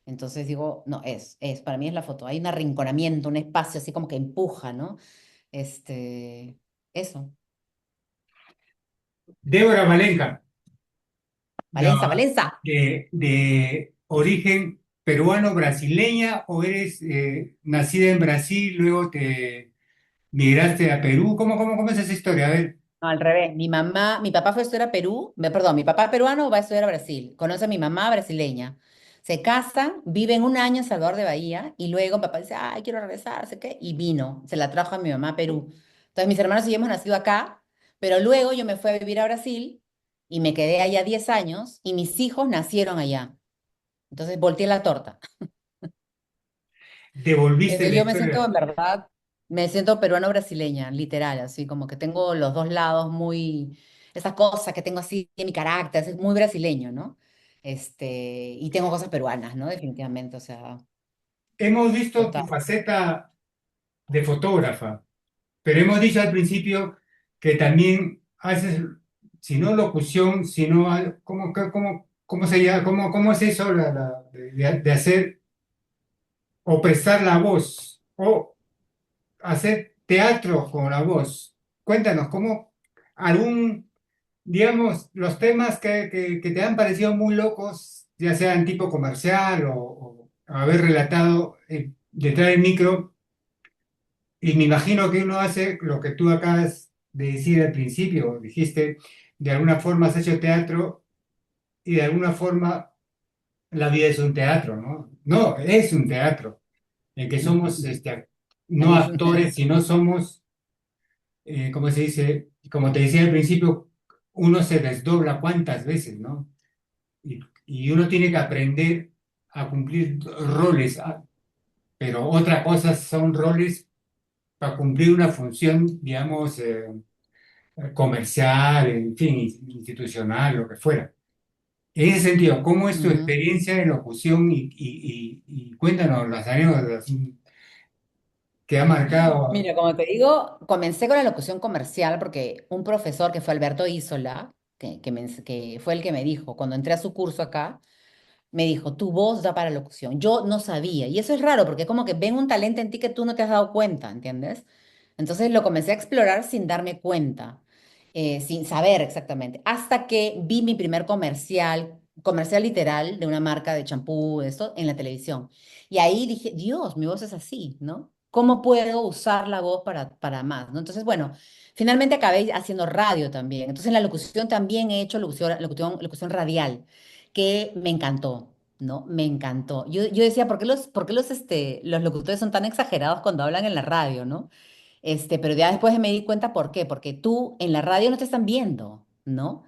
Entonces digo, no, para mí es la foto. Hay un arrinconamiento, un espacio así como que empuja, ¿no? Este, eso. Débora Malenka, Valenza, la- Valenza. de origen peruano-brasileña, o eres nacida en Brasil, luego te migraste a Perú. ¿Cómo es esa historia? A ver, No, al revés. Mi papá fue a estudiar a Perú, perdón, mi papá peruano va a estudiar a Brasil. Conoce a mi mamá brasileña. Se casan, viven un año en Salvador de Bahía y luego mi papá dice, ay, quiero regresar, no sé qué, y vino. Se la trajo a mi mamá a Perú. Entonces mis hermanos y yo hemos nacido acá, pero luego yo me fui a vivir a Brasil y me quedé allá 10 años y mis hijos nacieron allá. Entonces volteé la torta. devolviste Entonces la yo me siento, historia. en verdad, me siento peruano-brasileña, literal, así como que tengo los dos lados muy, esa cosa que tengo así en mi carácter, es muy brasileño, ¿no? Y tengo cosas peruanas, ¿no? Definitivamente, o sea, Hemos visto tu total. faceta de fotógrafa, pero hemos dicho al principio que también haces, si no locución, sino, cómo se llama? ¿Cómo es eso de hacer o prestar la voz o hacer teatro con la voz? Cuéntanos, ¿cómo algún, digamos, los temas que te han parecido muy locos, ya sean tipo comercial o haber relatado detrás del micro? Y me imagino que uno hace lo que tú acabas de decir al principio, dijiste, de alguna forma has hecho teatro y de alguna forma la vida es un teatro, ¿no? No, es un teatro, en que somos no Es una- actores, sino somos, ¿cómo se dice? Como te decía al principio, uno se desdobla cuántas veces, ¿no? Y uno tiene que aprender a cumplir roles, pero otra cosa son roles para cumplir una función, digamos, comercial, en fin, institucional, lo que fuera. En ese sentido, ¿cómo es tu Ujú. experiencia de locución y cuéntanos las anécdotas que ha marcado? Mira, como te digo, comencé con la locución comercial porque un profesor que fue Alberto Isola, que fue el que me dijo, cuando entré a su curso acá, me dijo, tu voz da para locución. Yo no sabía. Y eso es raro porque como que ven un talento en ti que tú no te has dado cuenta, ¿entiendes? Entonces lo comencé a explorar sin darme cuenta, sin saber exactamente. Hasta que vi mi primer comercial literal de una marca de champú, de esto, en la televisión. Y ahí dije, Dios, mi voz es así, ¿no? ¿Cómo puedo usar la voz para más, ¿no? Entonces, bueno, finalmente acabé haciendo radio también. Entonces en la locución también he hecho locución radial que me encantó, ¿no? Me encantó. Yo decía, ¿por qué los locutores son tan exagerados cuando hablan en la radio, ¿no? Pero ya después me di cuenta por qué, porque tú en la radio no te están viendo, ¿no?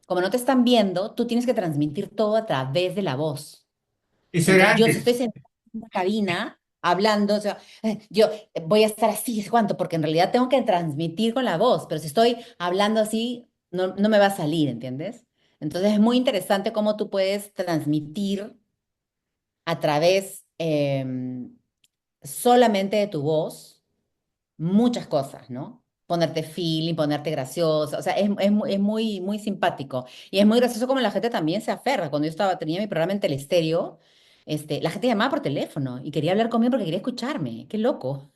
Como no te están viendo, tú tienes que transmitir todo a través de la voz. Eso era Entonces, yo si antes. estoy sentada en una cabina hablando, o sea, yo voy a estar así, ¿es cuánto? Porque en realidad tengo que transmitir con la voz, pero si estoy hablando así, no me va a salir, ¿entiendes? Entonces, es muy interesante cómo tú puedes transmitir a través solamente de tu voz muchas cosas, ¿no? ponerte feeling, ponerte graciosa, o sea, es muy, muy simpático. Y es muy gracioso como la gente también se aferra. Cuando yo tenía mi programa en Telestéreo, la gente llamaba por teléfono y quería hablar conmigo porque quería escucharme. Qué loco.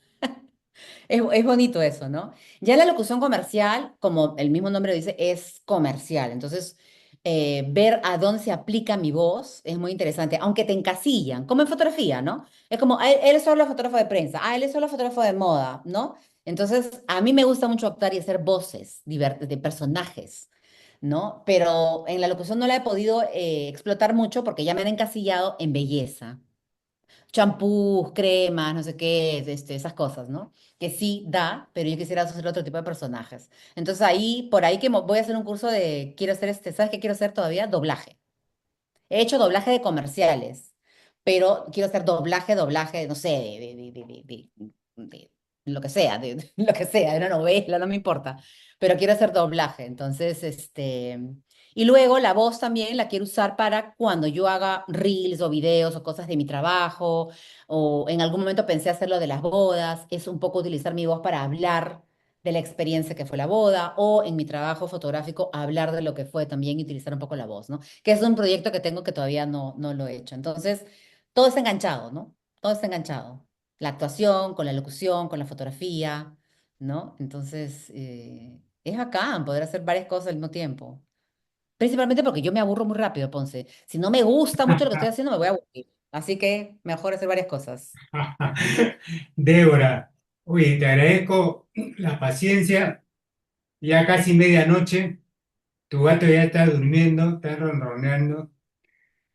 Es bonito eso, ¿no? Ya la locución comercial, como el mismo nombre lo dice, es comercial. Entonces, ver a dónde se aplica mi voz es muy interesante, aunque te encasillan, como en fotografía, ¿no? Es como, él es solo fotógrafo de prensa, él es solo fotógrafo de moda, ¿no? Entonces, a mí me gusta mucho actuar y hacer voces de personajes, ¿no? Pero en la locución no la he podido explotar mucho porque ya me han encasillado en belleza, champús, cremas, no sé qué, esas cosas, ¿no? Que sí da, pero yo quisiera hacer otro tipo de personajes. Entonces ahí, por ahí que voy a hacer un curso de, quiero hacer ¿sabes qué quiero hacer todavía? Doblaje. He hecho doblaje de comerciales, pero quiero hacer doblaje, no sé, de lo que sea, de lo que sea, de una novela, no me importa, pero quiero hacer doblaje. Entonces, y luego la voz también la quiero usar para cuando yo haga reels o videos o cosas de mi trabajo, o en algún momento pensé hacerlo de las bodas, es un poco utilizar mi voz para hablar de la experiencia que fue la boda, o en mi trabajo fotográfico hablar de lo que fue también y utilizar un poco la voz, ¿no? Que es un proyecto que tengo que todavía no lo he hecho. Entonces, todo está enganchado, ¿no? Todo está enganchado. La actuación, con la locución, con la fotografía, ¿no? Entonces, es bacán poder hacer varias cosas al mismo tiempo. Principalmente porque yo me aburro muy rápido, Ponce. Si no me gusta mucho lo que estoy haciendo, me voy a aburrir. Así que mejor hacer varias cosas. Débora, oye, te agradezco la paciencia. Ya casi medianoche, tu gato ya está durmiendo, está ronroneando.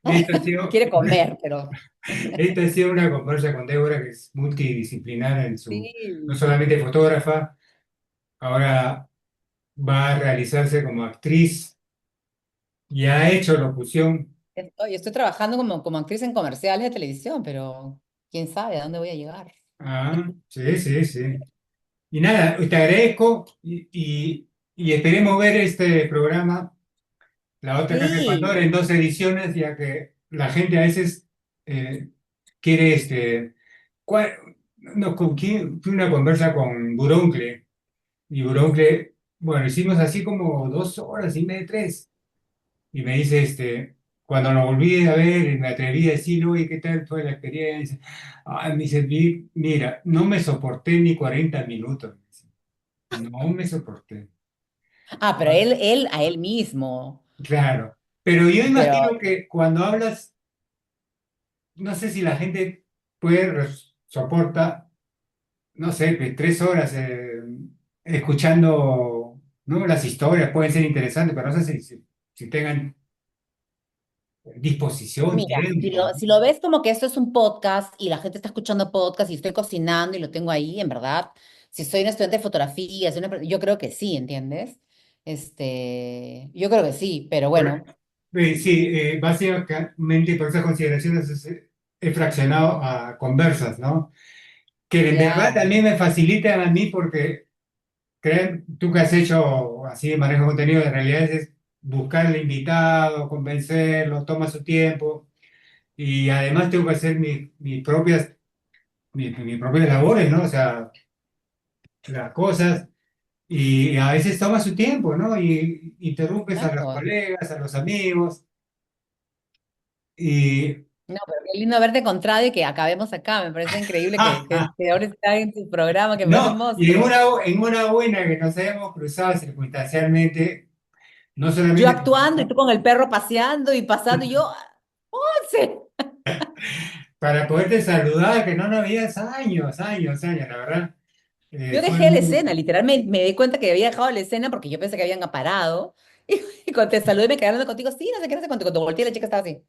Esta ha sido, Quiere comer, pero esta ha sido una conversa con Débora que es multidisciplinar no sí. solamente fotógrafa, ahora va a realizarse como actriz y ha hecho locución. Estoy trabajando como actriz en comerciales de televisión, pero quién sabe a dónde voy a llegar. Ah, sí, sí, sí. Y nada, te agradezco y esperemos ver este programa, La otra caja de Pandora, Sí. en dos ediciones, ya que la gente a veces eh, quiere ¿cuál- no, ¿con quién? Fue una conversa con Buruncle, y Buruncle, bueno, hicimos así como 2 horas y media, tres, y me dice, cuando lo volví a ver, y me atreví a decir, oye, ¿qué tal fue la experiencia? Ah, me dice, Mira, no me soporté ni 40 minutos, me dice. No me soporté. Ah, pero Ah, él a él mismo. claro, pero yo Pero, imagino que cuando hablas, no sé si la gente puede, soporta, no sé, que 3 horas escuchando, ¿no? Las historias pueden ser interesantes, pero no sé si tengan disposición, mira, si tiempo, lo, ¿no? si lo ves como que esto es un podcast y la gente está escuchando podcast y estoy cocinando y lo tengo ahí, en verdad, si soy una estudiante de fotografía, yo creo que sí, ¿entiendes? Yo creo que sí, pero Por- bueno, sí, básicamente por esas consideraciones he fraccionado a conversas, ¿no? Que en verdad ya. también me facilitan a mí porque tú que has hecho así de manejo de contenido, de realidad es buscar el invitado, convencerlo, toma su tiempo y además tengo que hacer mis propias labores, ¿no? O sea, las cosas y a veces toma su tiempo, ¿no? Y interrumpes a los Claro. colegas, a los amigos y... No, pero qué lindo haberte encontrado y que acabemos acá. Me parece increíble que ahora estés en tu programa, que me parece No, y hermoso. en una buena que nos hayamos cruzado circunstancialmente, no Yo solamente actuando y tú con el perro paseando y pasando y yo, ¡once! para poderte saludar, que no nos veías años, años, años, la verdad. Yo Fue dejé la muy... escena, literalmente me di cuenta que había dejado la escena porque yo pensé que habían parado. Y cuando te saludé me quedé hablando contigo, sí, no sé qué, no sé cuánto. Cuando volteé la chica estaba así.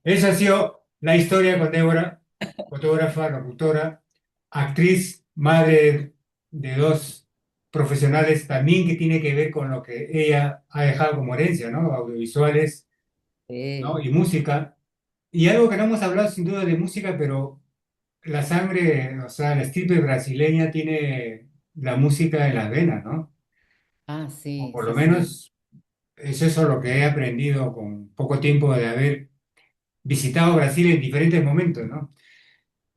Esa ha sido la historia con Débora, fotógrafa, locutora, actriz, madre de dos profesionales, también que tiene que ver con lo que ella ha dejado como herencia, ¿no? Audiovisuales, ¿no? Sí. Y música. Y algo que no hemos hablado sin duda de música, pero la sangre, o sea, la estirpe brasileña tiene la música en las venas, ¿no? Ah, O sí, por lo sí, sí. menos es eso lo que he aprendido con poco tiempo de haber visitado Brasil en diferentes momentos, ¿no?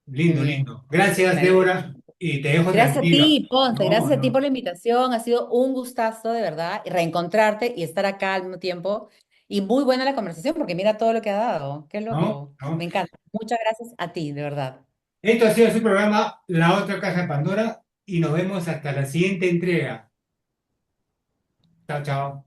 Qué Lindo, bien. lindo. Me Gracias, alegro. Débora. y te dejo Gracias a tranquilo. ti, Ponce, No, gracias a ti por no, la invitación. Ha sido un gustazo, de verdad, y reencontrarte y estar acá al mismo tiempo. Y muy buena la conversación, porque mira todo lo que ha dado. Qué no, loco. no. Me encanta. Muchas gracias a ti, de verdad. Esto ha sido su programa La Otra Caja de Pandora y nos vemos hasta la siguiente entrega. Chao, chao.